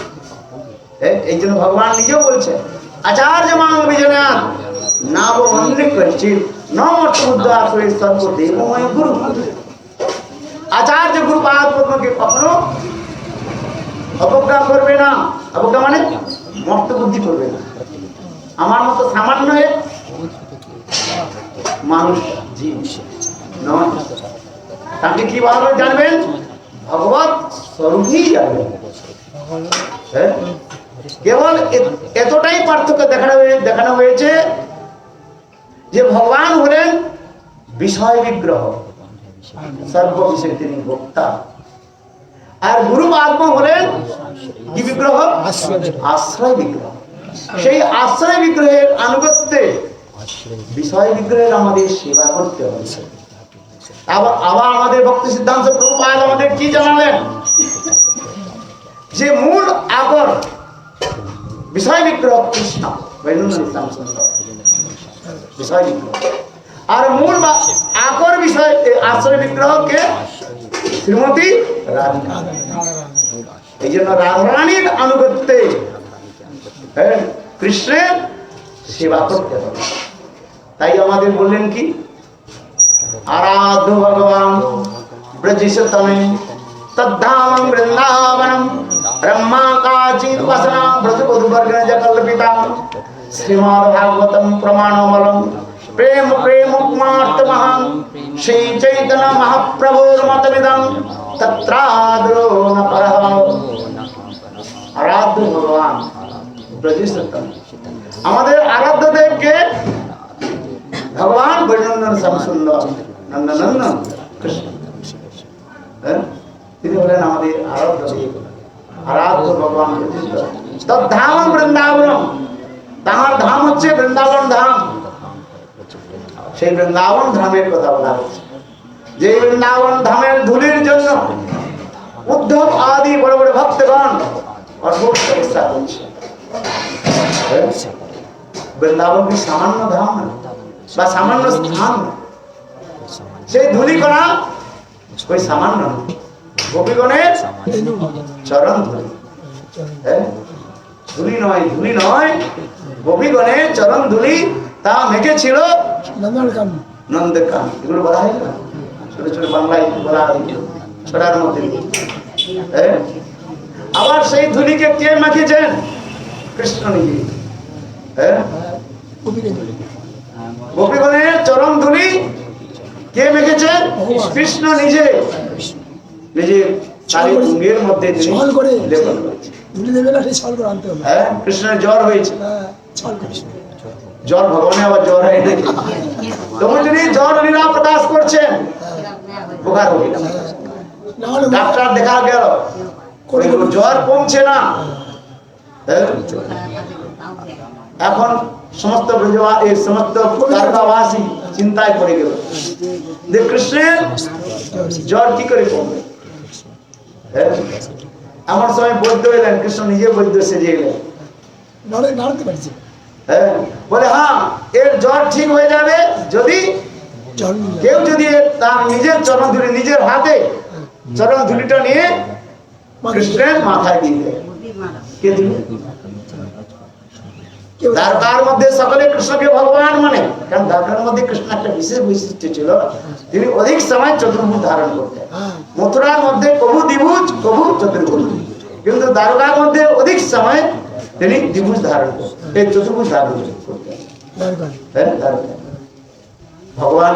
এই জন্য ভগবান নিজেও বলছে, আচার্য মাং বিজনা নাম মন্দির করছি সর্বদেবময় গুরু। আচার্য গুরু পাদপদ্মকে কখনো অবজ্ঞা করবে না। অবজ্ঞা মানে মর্ত বুদ্ধি করবে না। আমার মতো সামান্য মানুষ জীব নয়, তাকে কি ভাবে জানবেন? ভগবত স্বরূপই জানবেন। কেবল এতটাই পার্থক্য দেখানো হয়েছে যে ভগবান হলেন বিষয় বিগ্রহ, সর্ববিষয়ে তিনি ভোক্তা। আর গুরু আত্মা হলেন কি বিগ্রহ? আশ্রয় বিগ্রহ। সেই আশ্রয় বিগ্রহের আনুগত্যে বিষয় বিগ্রহের আমাদের সেবা করতে হবে। আবার আমাদের ভক্তি সিদ্ধান্ত প্রভুপাদ আমাদের কি জানালেন? যে মূল আগর বিষয় বিগ্রহ কৃষ্ণ, বিষয় বিগ্রহ, আর মূল আকর বিষয় আশ্রয় বিগ্রহকে শ্রীমতী রাধিকা। এই জন্য রাধারানীর আনুগত্যে কৃষ্ণের সেবা করতে হবে। তাই আমাদের বললেন কি? আরাধ্য ভগবান ব্রজিষতমে তদ্ধামং বৃন্দাবনম ব্রহ্মা কাচিৎ বসনা ব্রজবধূবর্গণজ কল্পিতা শ্রীমদ্ ভাগবতম প্রমাণমলম প্রেম প্রেমোক্মার্তমহং শ্রী চৈতন্য মহাপ্রভুর মতমিদং তত্রাদরো ন পরঃ। আরাধ্য ভগবান ব্রজিষতম, আমাদের আরাধ্য দেবকে ভগবান বৈনন্দন শ্যামসুন্দর নন্দনন্দন কৃষ্ণ, তিনি হলেন আমাদের আরাধ্য ভগবান। তদ্ধাম বৃন্দাবনম, তাহার ধাম হচ্ছে বৃন্দাবন ধাম। সেই বৃন্দাবন ধামের কথা বলা হচ্ছে, যে বৃন্দাবন ধামের ধুলির জন্য উদ্ধব আদি বড় বড় ভক্তগণ অদ্ভুত চেষ্টা করছে। বৃন্দাবন কি সামান্য ধাম বা সামান্য স্থান? সেই ধুলি করা ওই সামান্য গোপীগণের চরণ ধুলি, ধুলি নয়, ধুলি নয়, গোপীগণের চরণ ধুলি। তা মেখেছিল নন্দকান। এগুলো বলা হয় না, ছোট ছোট বাংলায় বলা হয় ছড়ার মধ্যে। আবার সেই ধুলিকে কে মেখেছেন? কৃষ্ণ নিজে। গোপীগণের চরণ ধুলি কে মেখেছেন? কৃষ্ণ নিজে। নিজে চারি অঙ্গের মধ্যে লেপন করেছে। কৃষ্ণের জ্বর হয়েছে, জ্বর ভগবানের আবার জ্বর হয় নাকি? তবু তিনি জ্বর লীলা প্রকাশ করছেন। বোকার হয়ে গেল। ডাক্তার দেখা গেল জ্বর কমছে না, এখন সমস্ত এই সমস্ত দ্বারকাবাসী চিন্তায় পড়ে গেল যে কৃষ্ণের জ্বর কি করে কমবে। এমন সময় বৈদ্য এলেন, কৃষ্ণ নিজে বৈদ্য সেজে এলেন। বলে হ্যাঁ, এর জ্বর ঠিক হয়ে যাবে যদি কেউ যদি তার নিজের চরণ ধুলি, নিজের হাতে চরণ ধুলিটা নিয়ে কৃষ্ণের মাথায় দিয়ে দেয়। কে দিবে? দ্বারকার মধ্যে সকলে কৃষ্ণকে ভগবান মানে, কারণ দ্বারকার মধ্যে কৃষ্ণ একটা বিশেষ বৈশিষ্ট্য ছিল, তিনি অধিক সময় চতুর্ভুজ ধারণ করতেন। মথুরার মধ্যে কবু দ্বিভুজ, কবু চতুর্ভুজ, কিন্তু দ্বারকার মধ্যে অধিক সময় তিনি দ্বিভুজ ধারণ করতেন, এই চতুর্ভুজ ধারণ করতেন। ভগবান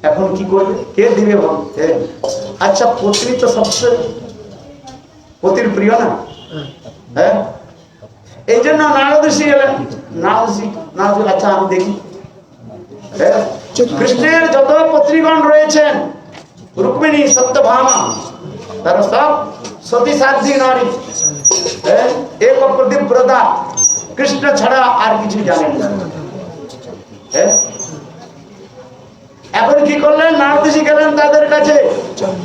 এখন কি করবে, কে দিবে? আচ্ছা, পত্নী তো সবচেয়ে পতির প্রিয় না, হ্যাঁ, এই জন্য নারদ ঋষি এলেন। নারদ আচ্ছা আমি দেখি কৃষ্ণের যত পত্রীগণ রয়েছেন, রুক্মিণী, সত্যভামা, তারা সব সতী সাধ্বী নারী, এক প্রতিব্রতা, কৃষ্ণ ছাড়া আর কিছু জানেন না। এখন কি করলেন? নারদ ঋষি গেলেন তাদের কাছে,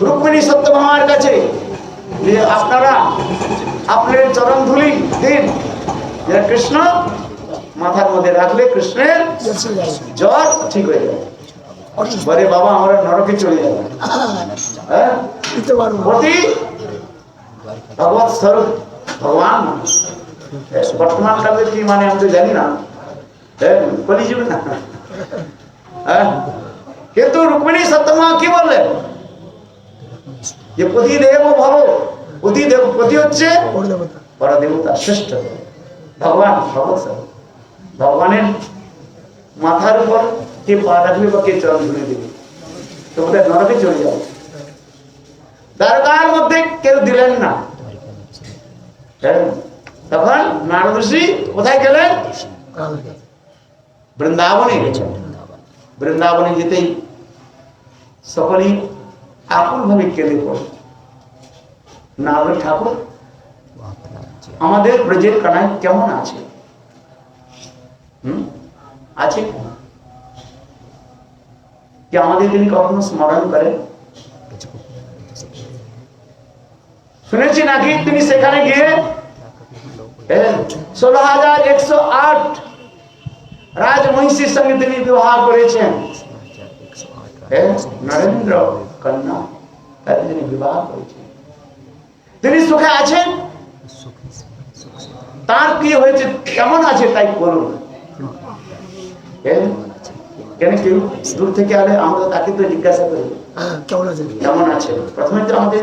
রুক্মিণী, সত্যভামার কাছে, যে আপনারা আপনার চরণ ধুলি দিন, যে কৃষ্ণ মাথার মধ্যে রাখলে কৃষ্ণের জ্বর ঠিক হয়ে যাবে। বলে বাবা আমরা নরকে চলে যাবো, হ্যাঁ, ভগবত স্বরূপ ভগবান বর্তমান কালে কি মানে আমি তো জানি না, কলিযুগ না, কিন্তু রুক্মিণী সত্যমা কি বললেন যে পতি দেব ভব, পতি হচ্ছে পরদেবতা, শ্রেষ্ঠ ভগবান। ভগবানের মাথার উপর কে পা রাখবে বা কে চরণ ধুলে দেবে, তো ওটা নরকে চলে যাবে। দ্বারকার মধ্যে কেউ দিলেন না। তখন নারদ ঋষি কোথায় গেলেন? বৃন্দাবনে গেছেন। বৃন্দাবনে যেতেই সকলেই আকুল ভাবে কেঁদে পড়ে, নারদ ঠাকুর আমাদের ব্রজের কানাই কেমন আছে? আছে কি আমাদের তিনি কখনো স্মরণ করেন? শুনেছি নাকি তিনি সেখানে গিয়ে 16,108 রাজমহিষীর সঙ্গে তিনি বিবাহ করেছেন। নরেন্দ্র কন্যা তাদের তিনি বিবাহ করেছেন। তিনি সুখে আছেন? তার কি হয়েছে, কেমন আছে তাই বলুন। কেন কেউ দূর থেকে আলে আমরা তাকে তো জিজ্ঞাসা করি কেমন আছে, প্রথমে তো আমাদের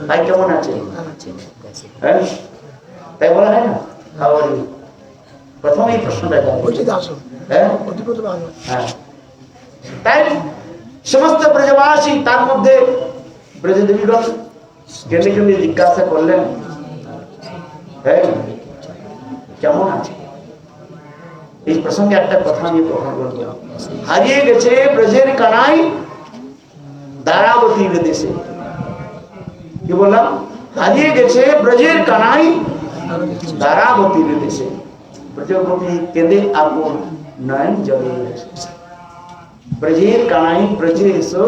তাই কেমন আছে, হ্যাঁ তাই বলা হয় না, প্রথমেই প্রশ্নটা হ্যাঁ। তাই সমস্ত ব্রজবাসী, তার মধ্যে ব্রজদেবীগণ কেন্দ্রে কেন্দ্রে জিজ্ঞাসা করলেন, হ্যাঁ কেমন আছে। এই প্রসঙ্গে একটা কথা আমি প্রশ্ন করব, হারিয়ে গেছে ব্রজের কানাই দ্বারাবতীর দেশে। কি বললাম? হারিয়ে গেছে ব্রজের কানাই দ্বারাবতীর দেশে। ব্রজগোপী কেঁদে আপন নয়ন জলে, ব্রজের কানাই ব্রজে এসো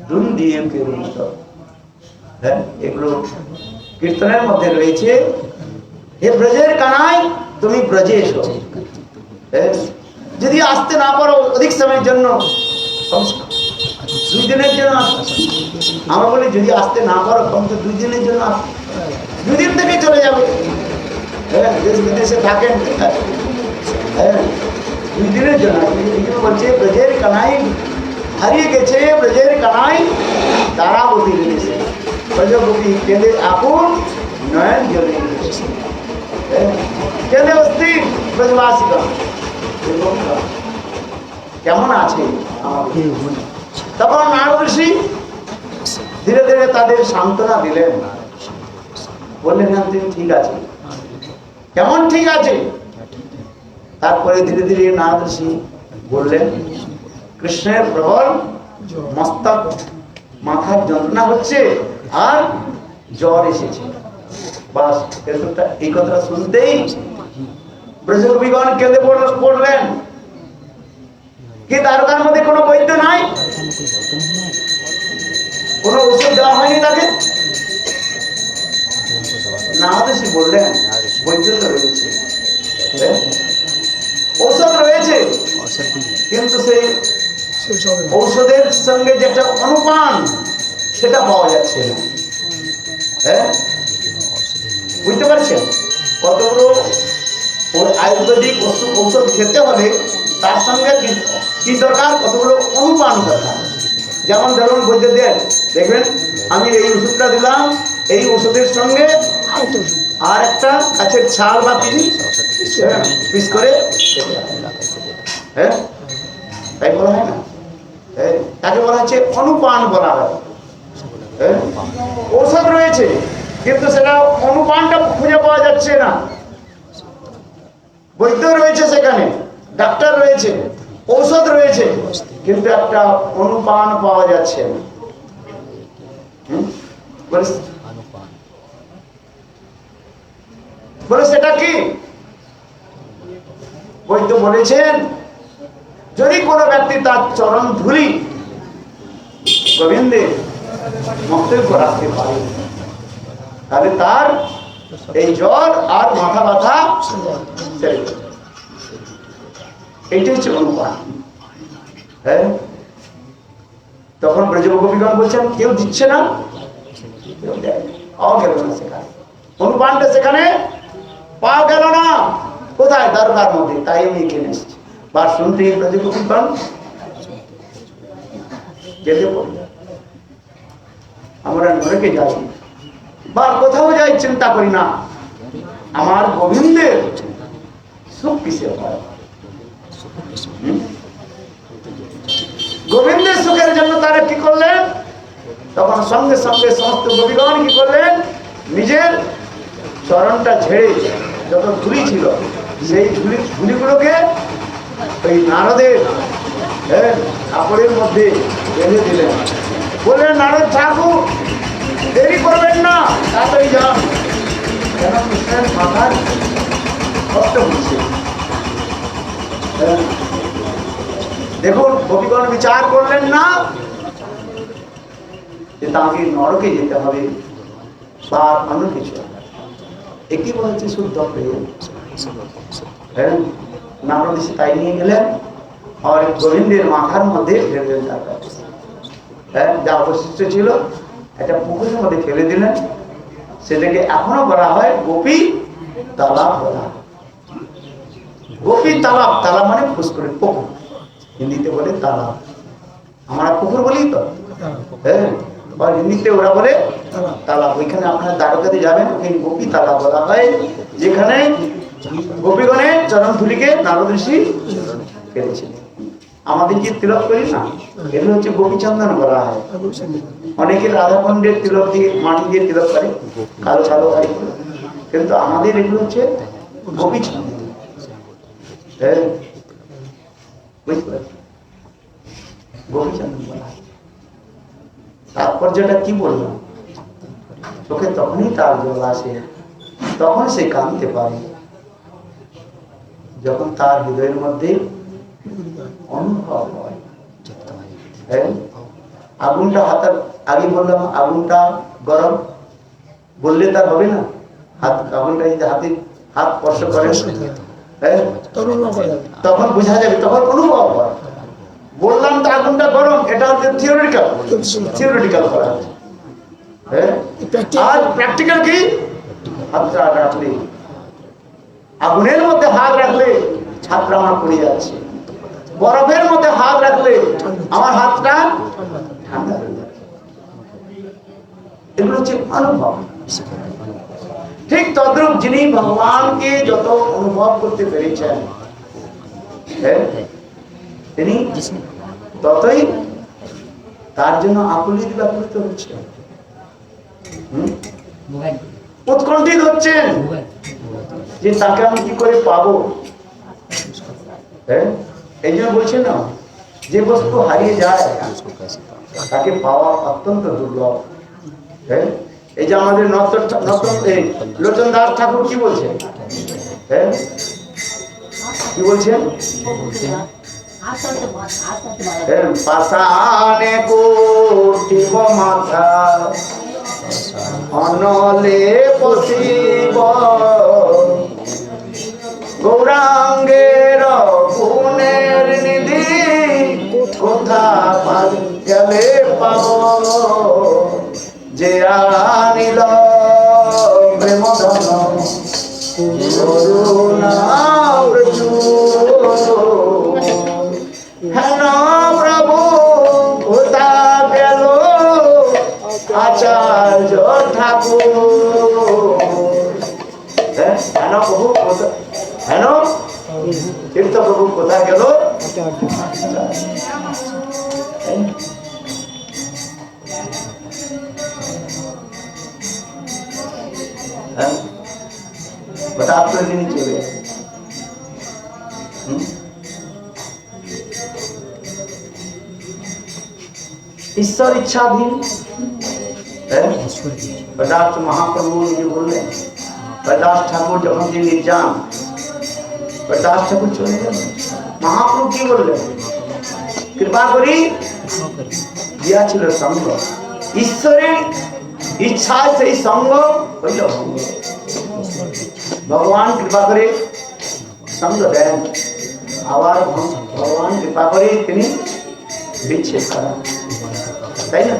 দুন দিয়ে কেরুত। হ্যাঁ, এগুলো কীর্তনের মধ্যে রয়েছে। হে ব্রজের কানাই তুমি ব্রজে এসো। যদি আসতে না পারো অধিক সময়ের জন্য, 2 দিনের জন্য আমরা বলি, যদি আসতে না পারো কম তো 2 দিনের জন্য, 2 দিন থেকে চলে যাবে। হ্যাঁ, দেশ বিদেশে থাকেন, হ্যাঁ 2 দিনের জন্য। বলছে ব্রজের কানাই হারিয়ে গেছে ব্রজের কানাই দ্বারাবতীর দেশে, ব্রজগোপী কেঁদে আপন নয়ন জলে, কেঁদে অস্থির ব্রজবাসীগণ কেমন আছে। তখন নারদ ঋষি ধীরে ধীরে তাদের সান্ত্বনা দিলেন, বললেন না তুমি ঠিক আছে। কেমন ঠিক আছে? তারপরে ধীরে ধীরে নারদ ঋষি বললেন কৃষ্ণের প্রবল মস্তক মাথার যন্ত্রণা হচ্ছে আর জ্বর এসেছে। বাস এই কথাটা শুনতেই ব্রজকবিগণ কেঁদে পড়লেন। কি দ্বারকার মধ্যে কোনো বৈদ্য নাই? কোনো ওষুধ দেওয়া হয়নি তাকে? না হলে সে বললেন বৈদ্য তো রয়েছে, ঔষধ রয়েছে, কিন্তু সেই ঔষধের সঙ্গে যেটা অনুপান সেটা পাওয়া যাচ্ছে না। হ্যাঁ, বুঝতে পারছেন? কতগুলো ওই আয়ুর্বেদিক ঔষধ খেতে হলে তার সঙ্গে কি দরকার? কতগুলো অনুপান দরকার। যেমন ধরুন বৈদ্যদের দেখবেন, আমি এই ওষুধটা দিলাম, এই ওষুধের সঙ্গে আর একটা গাছের ছাল বা পিস করে, হ্যাঁ, তাই বলা হয় না? তাকে বলা হচ্ছে অনুপান বলা হয়। ঔষধ রয়েছে কিন্তু সেটা অনুপানটা খুঁজে পাওয়া যাচ্ছে না। বৈদ্য রয়েছে, সেখানে ডাক্তার রয়েছে, ঔষধ রয়েছে, কিন্তু একটা অনুপান পাওয়া যাচ্ছে না। বলে সেটা কি? বৈদ্য বলেছেন, যদি কোনো ব্যক্তি তার চরণ ধুলি গোবিন্দের মন্তব্য রাখতে পারে, তাহলে তার এই জ্বর আর মাথা ব্যথা সেরে যাবে। এইটাই হচ্ছে অনুপান। হ্যাঁ, তখন ব্রজগোপীগণ বলছেন কেউ দিচ্ছে না, কেউ দেয়, পাওয়া গেল না সেখানে, অনুপানটা সেখানে পাওয়া গেল না। কোথায়? দ্বারকার মধ্যে। তাই আমি এখানে এসেছি। বা শুনতে ব্রজগোপীগণ যেতে পড়ল, আমরা নরকে যাই বা কোথাও যাই চিন্তা করি না আমার গোবিন্দের সুখ কিসে হয়। গোবিন্দের সুখের জন্য তারা কি করলেন? তখন সঙ্গে সঙ্গে সমস্ত গোপীগণ কি করলেন? নিজের চরণটা ঝেড়ে যত ধুলি ছিল সেই ধুলিগুলোকে ওই নারদের কাপড়ের মধ্যে বেঁধে দিলেন। বললেন, নারদ ঠাকুর দেরি করবেন না, তাড়াতাড়ি যান, কেন কৃষ্ণের মাথার কষ্ট হচ্ছে। দেখুন, গোপীগণ বিচার করলেন না যে তাকে নরকে যেতে হবে বা অন্য কিছু। একই বলছে শুদ্ধ প্রেম। হ্যাঁ, নারদ এসে তাই নিয়ে গেলেন আর গোবিন্দের মাথার মধ্যে ফেললেন। হ্যাঁ, যা অবশিষ্ট ছিল একটা পুকুরের মধ্যে ফেলে দিলেন। সেটাকে এখনো বলা হয় গোপী তালাব বলা হয়। গোপী তালাব, তালাব মানে পুষ্করিণী, পুকুর, হিন্দিতে বলে তালাব, আমরা পুকুর বলি তো। হ্যাঁ, আর হিন্দিতে ওরা বলে তালাব। ওইখানে আপনারা দ্বারকাতে যাবেন, ওখানে গোপী তালাব বলা হয়, যেখানে গোপীগণের চরণ ধুলিকে নারদ ঋষি ফেলেছিলেন। আমাদের যে তিলক করি না, এগুলো হচ্ছে গোপীচন্দন বলা হয়। অনেকে রাধাকুণ্ডের তিলক দিয়ে, মাটি দিয়ে তিলক করে, কালো কালো হয়, কিন্তু আমাদের এগুলো হচ্ছে গোপীচন্দন। হ্যাঁ, বুঝতে পারছি, গোপীচন্দন বলা হয়। তাৎপর্যটা কি বললাম? চোখে তখনই তার জল আসে, তখন সে কাঁদতে পারে যখন তার হৃদয়ের মধ্যে অনুভব হয়। হ্যাঁ, আগুনটা হাতের, আগে বললাম আগুনটা গরম, বললে তার হবে না। আগুনটা যদি হাত স্পর্শ করে, হ্যাঁ, তখন বোঝা যাবে, তখন অনুভব হয়। বললাম তো আগুনটা গরম, এটা হচ্ছে থিওরিটিক্যাল করা। হ্যাঁ, আর প্র্যাকটিক্যাল কি? হাতটা রাখলে, আগুনের মধ্যে হাত রাখলে হাতটা আমার পড়ে যাচ্ছে, বরফের মধ্যে হাত রাখলে আমার হাতটা ঠান্ডা হয়ে যাচ্ছে। এগুলো হচ্ছে অনুভব। ঠিক তদ্রূপ যিনি ভগবানকে যত অনুভব করতে পেরেছেন, তিনি ততই তার জন্য আকুলিত ব্যাকুলিত হচ্ছে, উৎকণ্ঠিত হচ্ছেন যে তাকে আমি কি করে পাবো। হ্যাঁ, এই জন্য বলছেন না, যে বস্তু হারিয়ে যায় তাকে পাওয়া অত্যন্ত দুর্লভ। হ্যাঁ, এই যে আমাদের লোচন দাস ঠাকুর কি বলছেন? হ্যাঁ, কি বলছেন? পাশানে কোটিব মাথা অনলে বসিব গৌরাঙ্গের গুণের নিধি কোথা গেলে পাব যে আনিল প্রেমধন করুণা হেন প্রভু কোথা গেল আচার্য ঠাকুর। হেন প্রভু হেন তীর্থ প্রভু কোথা গেল? হঠাৎ করে তিনি চলে গেলেন। ঈশ্বর ইচ্ছাধীন। দাস মহাপ্রভু নিজে বললেন, দাস ঠাকুর যখন তিনি যান, দাস ঠাকুর চলে গেলেন। মহাপ্রভু কি বললেন? কৃপা করি দিয়াছিল সঙ্গ, ঈশ্বরের ইচ্ছায় সেই সঙ্গ হইল ভঙ্গ। ভগবান কৃপা করে সঙ্গ দেন, আবার ভগবান কৃপা করে তিনি বিচ্ছেদ করেন, তাই না?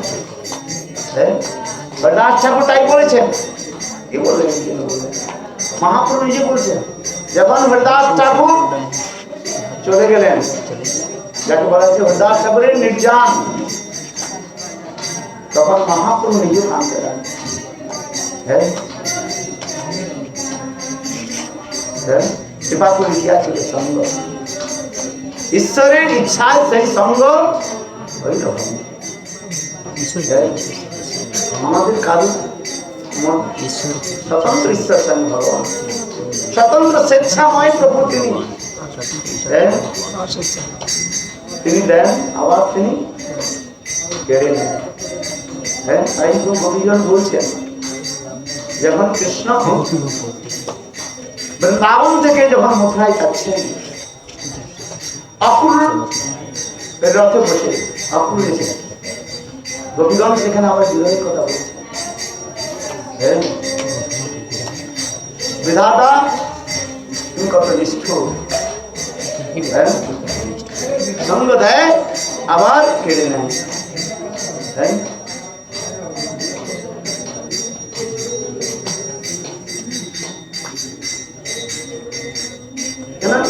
দাস ঠাকুর তাই বলেছেন। কি বললেন? মহাপ্রভু নিজে বলছেন, যখন হরিদাস ঠাকুর চলে গেলেন, যাকে বলা হচ্ছে হরিদাস ঠাকুরের নির্যান, তখন মহাপ্রভু নিজে কাঁদতে লাগলেন। কৃপা করে দিয়াছিল সঙ্গ, ঈশ্বরের ইচ্ছায় সেই সঙ্গ হইল। আমাদের কারণ স্বতন্ত্র ঈশ্বর স্বয়ং ভগবান, স্বতন্ত্র স্বেচ্ছাময় প্রভু তিনি। তিনি দেন, আবার তিনি কেড়ে নেন। হ্যাঁ, তাই তো কবিজন বলছেন, যখন কৃষ্ণ বৃন্দাবন থেকে যখন মথুরায় যাচ্ছেন, অকুল রথে বসে অকুল এসে গোপীগণ সেখানে আবার বিরোধের কথা বলছে। বিধাতা তুমি কত নিষ্ঠুর, সঙ্গ দেয় আবার কেড়ে নেয়। কেন?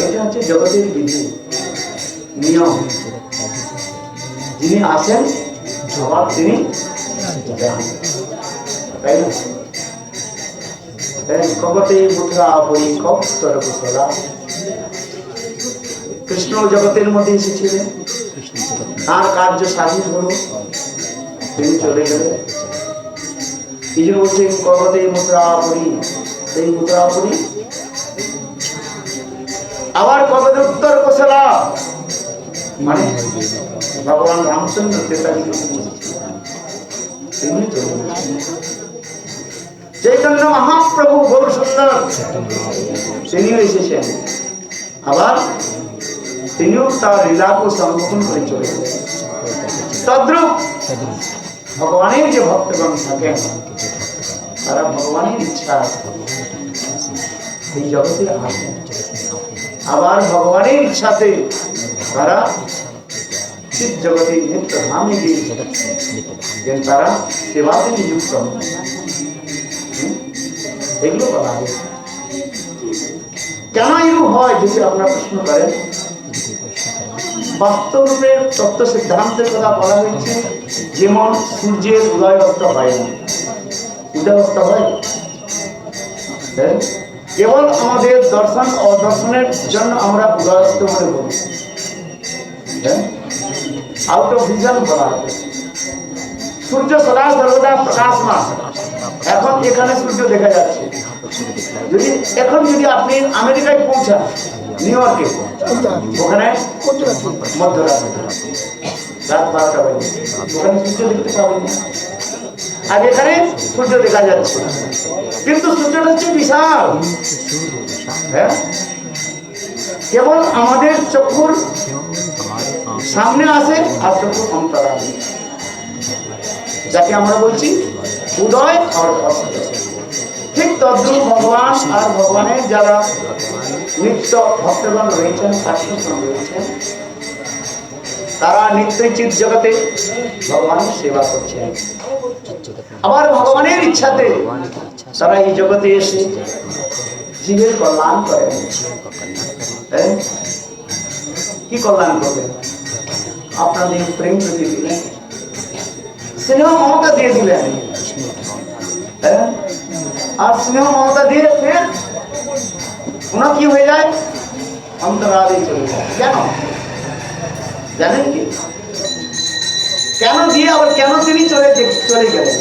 এটা হচ্ছে জগতের বিধি নিয়ম। যিনি আসেন আবার তিনি যান, তাই না? কবতে মুদ্রা বই কবস্তর কুশলা। কৃষ্ণ জগতের মধ্যে এসেছিলেন, তার কার্য স্বাধীন হলো, তিনি চলে গেলেন। এই জন্য বলছেন কবতে মুদ্রা পড়ি, সেই মুদ্রা পড়ি আবার কবতে উত্তর কুশলা, মানে ভগবান রামচন্দ্র ত্রেতাযুগে তিনি চলে গেছেন। চৈতন্য মহাপ্রভু গৌর সুন্দর তিনিও এসেছেন, আবার তিনিও তার লীলাকে সম্বোধন করে চলে গেলেন। তদ্রূপ ভগবানের যে ভক্তগণ থাকেন, তারা ভগবানের ইচ্ছা এই জগতে আসেন, আবার ভগবানের ইচ্ছাতে তারা চিৎ জগতে নিত্য ধামে গিয়ে তারা সেবাতে নিযুক্ত হন। এগুলো বলা হয়। কেন এরূপ হয় যদি আপনারা প্রশ্ন করেন? বাস্তব রূপে তত্ত্ব সিদ্ধান্তের কথা বলা হয়েছে, যেমন সূর্যের উদয় অস্ত হয় না, উদয় অস্ত হয় কেবল আমাদের দর্শন ও দর্শনের জন্য আমরা উদয় অস্ত মনে করি, আউট অফ ভিজন বলা হয়। সূর্য সদা সর্বদা প্রকাশমান। এখন এখানে সূর্য দেখা যাচ্ছে, যদি এখন যদি আপনি আমেরিকায় পৌঁছান, নিউ ইয়র্কে, ওখানে মধ্যরাত, রাত 12টা বাজে, ওখানে সূর্য দেখতে পাবেন না। আর এখানে সূর্য দেখা যাচ্ছে, কিন্তু সূর্যটা হচ্ছে বিশাল। হ্যাঁ, কেবল আমাদের চক্ষুর সামনে আসে আর চক্ষুর অন্তরা, যাকে আমরা বলছি উদয় আর অস্ত। ঠিক তদ্রুপ ভগবান আর ভগবানের যারা নিত্য ভক্তগণ রয়েছেন, শাস্ত্রগণ রয়েছেন, তারা নিত্যই চিৎ জগতে ভগবানের সেবা করছেন। আবার ভগবানের ইচ্ছাতে তারা এই জগতে এসে জীবের কল্যাণ করেন। কি কল্যাণ করবেন? আপনাদের প্রেম প্রীতি দিলেন, স্নেহ মমতা দিয়ে দিলেন। আর স্নেহ মমতা দিয়ে ফের ওনা কি হয়ে যায়? অন্তরালে চলে যায়। কেন জানেন কি? কেন দিয়ে আবার কেন তিনি চলে গেলেন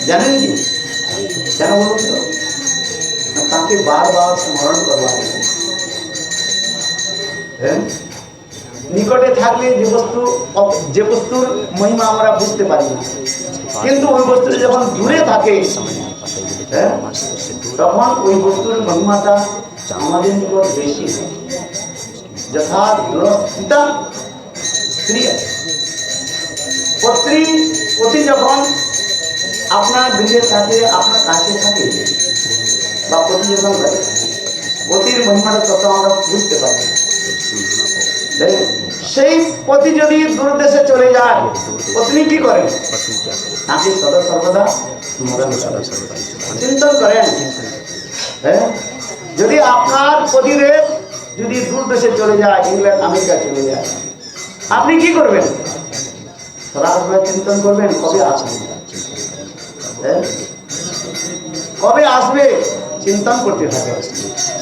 জানেন কি? কেন বলুন তো? তাকে বারবার স্মরণ করবার, নিকটে থাকলে যে বস্তুর মহিমা আমরা বুঝতে পারি না, কিন্তু ওই বস্তু যখন দূরে থাকে তখন ওই বস্তুর মহিমাটা আমাদের নিকট বেশি। যথা দূরস্থিতা স্ত্রী আছে, পতি যখন আপনার গৃহে থাকে, আপনার কাছে থাকে, বা পতি যখন ঘরে থাকে, পতির মহিমাটা তত আমরা বুঝতে পারি না। সেই পতি যদি দূর দেশে চলে যায়, পত্নী কি করেন? তাকে সদা সর্বদা চিন্তন করেন। যদি আপনার পতিদেব যদি দূর দেশে চলে যায়, ইংল্যান্ড আমেরিকা চলে যায়, আপনি কি করবেন? সদা চিন্তন করবেন কবে আসবে, কবে আসবে, চিন্তন করতে থাকে।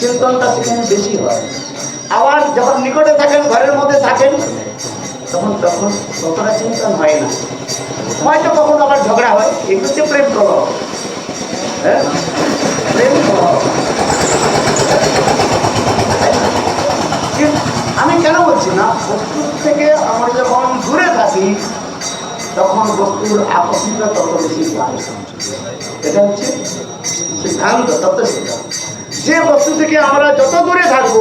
চিন্তনটা সেখানে বেশি হয়। আবার যখন নিকটে থাকেন, ঘরের মধ্যে থাকেন, তখন কতটা চিন্তন হয় না, হয়তো কখনো আবার ঝগড়া হয়। এগুলো হচ্ছে প্রেম প্রভাব। প্রেম প্রভাব। আমি কেন বলছি না, বস্তুর থেকে আমরা যখন দূরে থাকি তখন বস্তুর আকর্ষণটা তত বেশি হয়। এটা হচ্ছে সিদ্ধান্ত, তত্ত্ব সিদ্ধান্ত। যে বস্তু থেকে আমরা যত দূরে থাকবো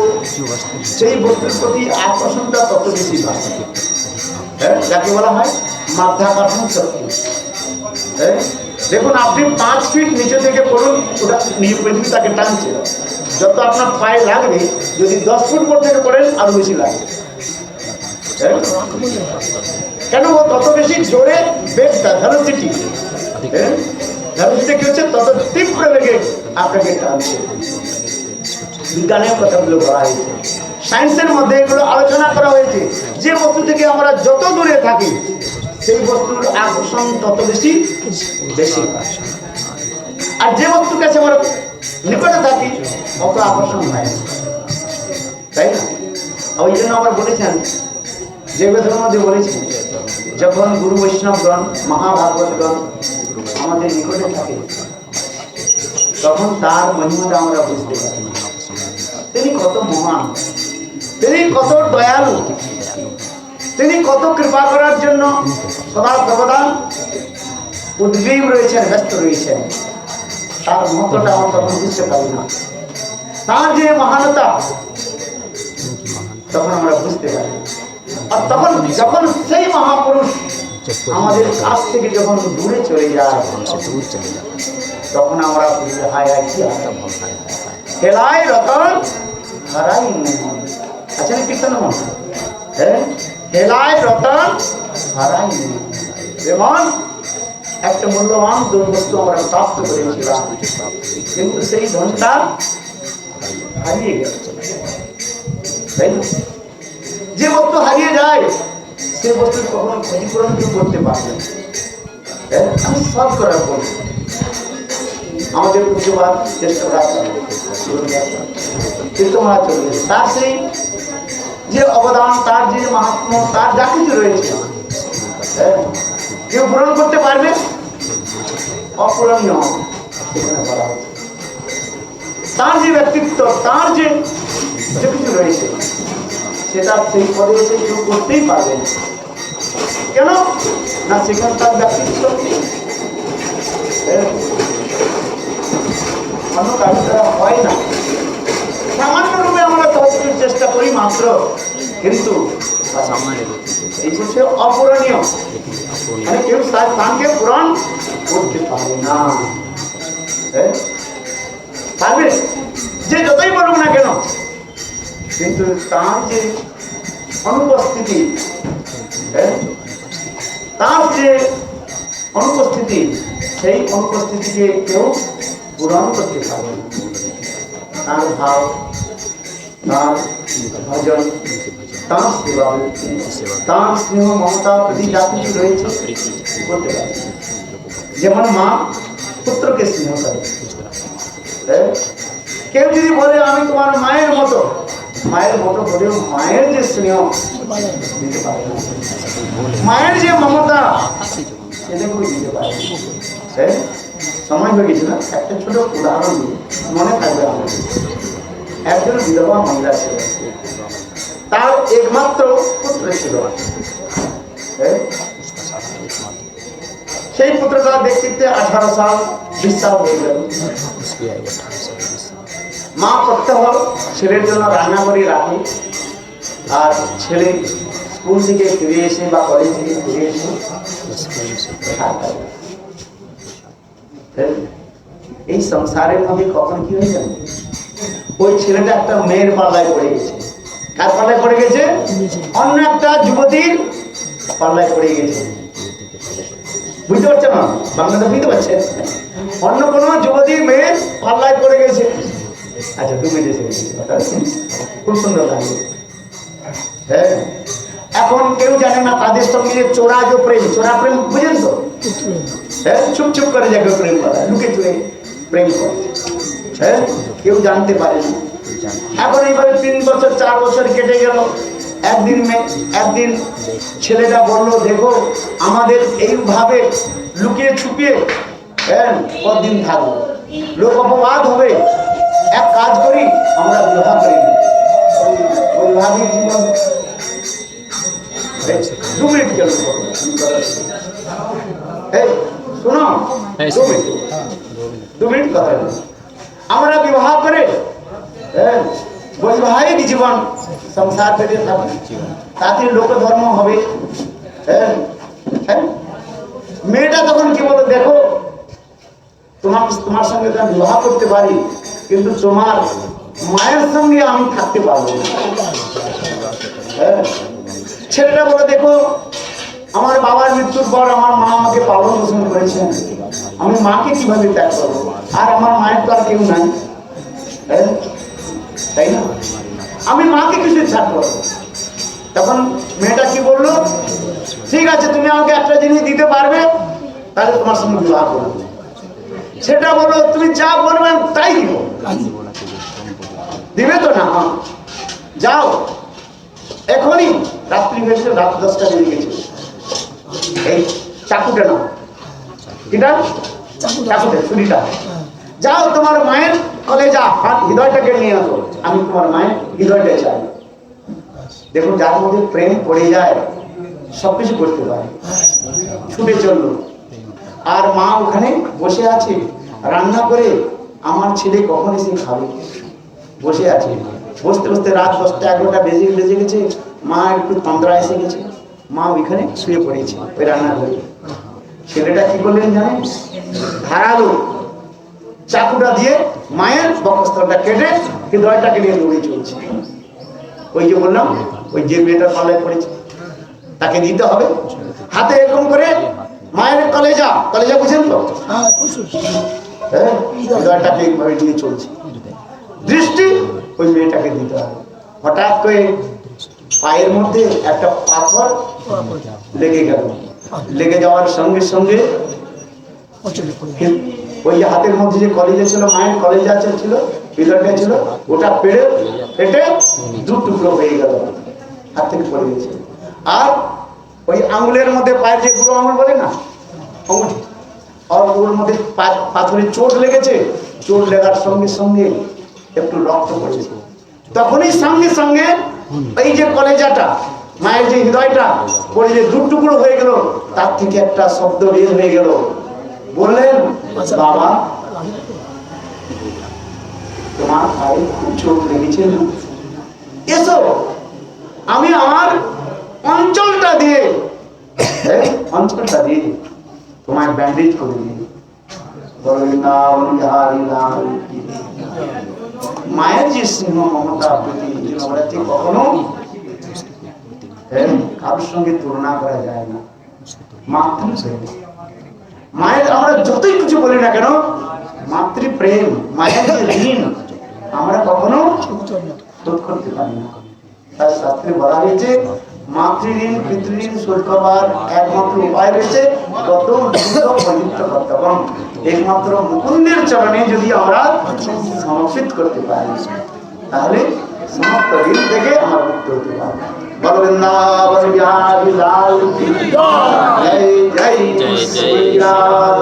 সেই বস্তুর প্রতি আকর্ষণটা তত বেশি হয়। যাকে বলা হয় মাধ্যাকর্ষণ শক্তি। দেখুন, আপনি 5 ফিট নিচে থেকে পড়ুন, ওটা পৃথিবী তাকে টানছে। যত আপনার পায়ে লাগবে, যদি 10 ফুট উপর থেকে পড়েন আরো বেশি লাগবে। কেন? ও তত বেশি জোরে বেগটা, ভেলোসিটি কি হচ্ছে, তত তীব্র বেগে আপনাকে টানছে। বিজ্ঞানের কথাগুলো বলা হয়েছে, সায়েন্সের মধ্যে এগুলো আলোচনা করা হয়েছে। যে বস্তু থেকে আমরা যত দূরে থাকি সেই বস্তুর আকর্ষণ তত বেশি। আর যে বস্তুর কাছে আমরা নিকটে থাকি অত আকর্ষণ হয় না, তাই না? ওই জন্য আমরা বলেছেন, যে বেদের মধ্যে বলেছেন, যখন গুরু বৈষ্ণবগণ, মহাভাগবতগণ আমাদের নিকটে থাকে তখন তার মহিমাটা আমরা বুঝতে পারি। তিনি কত মহান, তিনি কত দয়ালু, তিনি কত কৃপা করার জন্য সদা সর্বদা উদ্গ্রীব রয়েছেন, ব্যস্ত রয়েছেন। তার মহত্বটা আমরা তখন বুঝতে পারি না, তার যে মহানতা তখন আমরা বুঝতে পারি। আর তখন যখন সেই মহাপুরুষ আমাদের কাছ থেকে যখন দূরে চলে যায় তখন আমরা বুঝি, হায় হায় কি হেলায় রতন হারাই মোহন। আচ্ছা, কীর্তন মন, হেলায় রতন হারাই মোহন। যেমন একটা মূল্যবান বস্তু আমরা প্রাপ্ত করেছিলাম, কিন্তু সেই ধনটা হারিয়ে গেল, তাই না? যে বস্তু হারিয়ে যায় সে বস্তুর কখনো ক্ষতিপূরণ কেউ করতে পারবে না। আমি সব করার পর আমাদের পূজ্যবাদ তীর্থমহারাজ চলে, তার সেই যে অবদান, তার যে মাহাত্ম্য, তার যা কিছু রয়েছে কেউ পূরণ করতে পারবে? অপূরণীয়। তার যে ব্যক্তিত্ব, তার যে যে কিছু রয়েছে, সেটা সেই পদে এসে কেউ করতেই পারবে না। কেন না, সেখানে তার ব্যক্তিত্ব অন্য কাজ করা হয় না। সামান্য রূপে আমরা তহবিলের চেষ্টা করি মাত্র, কিন্তু এই হচ্ছে অপূরণীয়, মানে কেউ তার স্থানকে পূরণ করতে পারে না। পারবে যে যতই বলুক না কেন, কিন্তু তার যে অনুপস্থিতি, তার যে অনুপস্থিতি, সেই অনুপস্থিতিকে কেউ পূরণ করতে পারবে না। তার ভাব, তার ভজন, তার সেবা, তার স্নেহ মমতা প্রতি যা কিছু রয়েছে করতে পারে। যেমন মা পুত্রকে স্নেহ করে, কেউ যদি বলে আমি তোমার মায়ের মতো, মায়ের মতো বলেও মায়ের যে স্নেহ দিতে পারে না, মায়ের যে মমতা সেটা কেউ দিতে পারে না। সময় হয়ে গেছে না, একটা ছোট উদাহরণ দিই, মনে থাকবে আমাদের। একজন বিধবা মহিলা ছিল, তার একমাত্র পুত্র ছিল। সেই পুত্রটার ব্যক্তিত্বে 18 সাল 20 সাল হয়ে গেল। মা প্রত্যহ ছেলের জন্য রান্না করে রাখে, আর ছেলে স্কুল থেকে ফিরে এসে বা কলেজ থেকে ফিরে এসে এই সংসারের মধ্যে কখন কি হয়ে যাবে, ওই ছেলেটা একটা মেয়ের পাল্লায় পড়ে গেছে। কার পাল্লায় পড়ে গেছে? অন্য একটা যুবতীর পাল্লায় পড়ে গেছে। বুঝতে পারছেন না? বাংলাটা বুঝতে পারছেন? অন্য কোনো যুবতীর মেয়ের পাল্লায় পড়ে গেছে। আচ্ছা, তুমি খুব সুন্দর লাগবে। হ্যাঁ, এখন কেউ জানে না তাদের সঙ্গে যে চোরা যে প্রেম, চোরা প্রেম বুঝেন তো? হ্যাঁ, চুপ চুপ করে যাকে প্রেম করা, লুকে চুরে প্রেম করে। হ্যাঁ, কেউ জানতে পারে না। এখন এইভাবে 3 বছর 4 বছর কেটে গেল। একদিন ছেলেটা বললো, দেখো আমাদের এইভাবে লুকিয়ে ছুপিয়ে কতদিন থাকবো, লোক অপবাদ হবে, এক কাজ করি আমরা বিবাহ করি। বৈবাহিক জীবন 2 মিনিট গেল, শোনো 2 মিনিট কথা, আমরা বিবাহ করে বৈবাহিক জীবন সংসার পেতে থাকবে, তাতে লোক ধর্ম হবে। মেয়েটা তখন কি বলে, দেখো তোমার সঙ্গে আমি বিবাহ করতে পারি, কিন্তু তোমার মায়ের সঙ্গে আমি থাকতে পারবো না। ছেলেটা বলে, দেখো আমার বাবার মৃত্যুর পর আমার মা আমাকে পালন পোষণ করেছেন, আমি মাকে কিভাবে ত্যাগ করবো, আর আমার মায়ের তো আর কেউ নাই, তাই না? আমি মাকে কিছু ছাড়বো। তখন মেয়েটা কি বললো, ঠিক আছে তুমি আমাকে একটা জিনিস দিতে পারবে, তাহলে তোমার সঙ্গে বিবাহ করবো। সেটা বললো, তুমি যা বলবে তাই দিব। দিবে তো না? যাও এখনই, রাত্রি হয়েছে, রাত 10টা বেজে গেছে, এই চাকুটা নাও, কিটা চাকুটা, ছুরিটা, যাও তোমার মায়ের কলেজা হাত হৃদয়টাকে নিয়ে আসো, আমি তোমার মায়ের হৃদয়টা চাই। দেখুন, যার মধ্যে প্রেম পড়ে যায় সবকিছু করতে পারে। ছুটে চললো, আর মা ওখানে বসে আছে রান্না করে, আমার ছেলে কখন এসে খাবে, বসে আছে। বসতে বসতে রাত 10টা 11টা বেজে গেছে, মা একটু তন্দ্রা এসে গেছে, মা ওইখানে শুয়ে পড়েছে ওই রান্না করে। ছেলেটা কি করলেন জানেন? ধারালো চাকুটা দিয়ে মায়ের বক্ষস্থলটা কেটে হৃদয়টাকে নিয়ে দৌড়ে চলছে। ওই যে বললাম, ওই যে মেয়েটার পাল্লায় পড়েছে তাকে দিতে হবে। হাতে এরকম করে মায়ের কলেজা বুঝেন তো, হৃদয়টাকে এইভাবে নিয়ে চলছে। দৃষ্টি ওই মেয়েটাকে দিতে হবে। হঠাৎ করে পায়ের মধ্যে একটা পাথর লেগে গেল, লেগে যাওয়ার সঙ্গে সঙ্গে ওই যে হাতের মধ্যে যে কলেজা ছিল, মায়ের কলেজা ছিল, হৃদয়টা ছিল, ওটা ফেটে 2 টুকরো হয়ে গেল, হাত থেকে পড়ে গেছে। আর ওই আঙুলের মধ্যে, পায়ের যে বুড়ো আঙুল বলে না, আঙুল, আর ওর মধ্যে পাথরের চোট লেগেছে। চোট লেগার সঙ্গে সঙ্গে একটু রক্ত পড়ছে, তখনই সঙ্গে সঙ্গে এই যে কলেজাটা, মায়ের যে হৃদয়টা পড়ে যে দু টুকরো হয়ে গেল, তার থেকে একটা শব্দ বের হয়ে গেল, বললেন বাবা তোমার ভাই খুব চোখ লেগেছে, এসো আমি আমার অঞ্চলটা দিয়ে তোমায় ব্যান্ডেজ করে দিই। মায়ের যে স্নেহ মমতা প্রতি কখনো কারোর সঙ্গে তুলনা করা যায় না। মায়ের আমরা যতই কিছু বলি না কেন, মাতৃপ্রেম, মায়ের যে ঋণ আমরা কখনো শোধ করতে পারি না। তার শাস্ত্রে বলা হয়েছে মাতৃঋণ পিতৃঋণ শোধ করবার একমাত্র উপায় রয়েছে তত পবিত্র কর্তব্য, একমাত্র মুকুন্দের চরণে যদি আমরা সমর্পিত করতে পারি, তাহলে সমস্ত ঋণ থেকে আমরা মুক্ত হতে পারি। বৃন্দাবন বিহারী লাল কি জয়, জয় শ্রী রাম।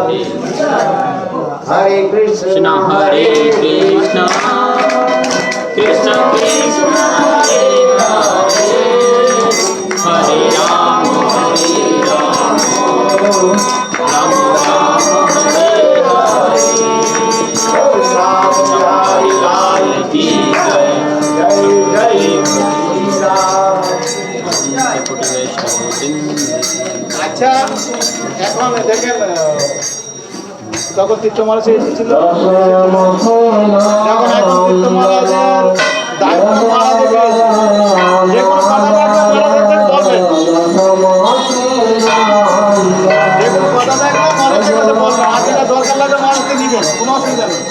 হরে কৃষ্ণ হরে কৃষ্ণ কৃষ্ণ কৃষ্ণ হরে হরে হরে রাম রাম রাম হরে হরে রাম বিহারী লাল কি জয় জয়, জয় শ্রী রাম। আচ্ছা, এখন দেখেন তখন তীর্থ মহারাজ এসেছিল, যখন এখন তীর্থ মহারাজের দায়িত্ব মহারাজে পেয়েছে, যে কোনো কথা থাকলে মহারাজকে বলবেন, যে কোনো কথা থাকলে মহারাজের কাছে বলবেন, আর যেটা দরকার লাগে মহারাজকে নিবেন, কোনো অসুবিধা নেই।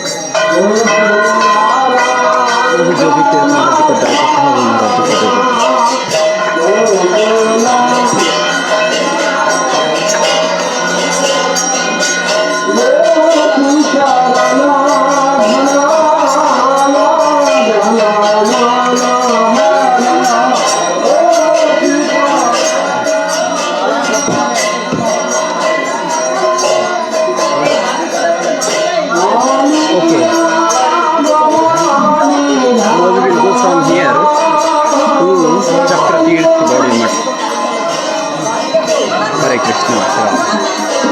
Hare Krishna.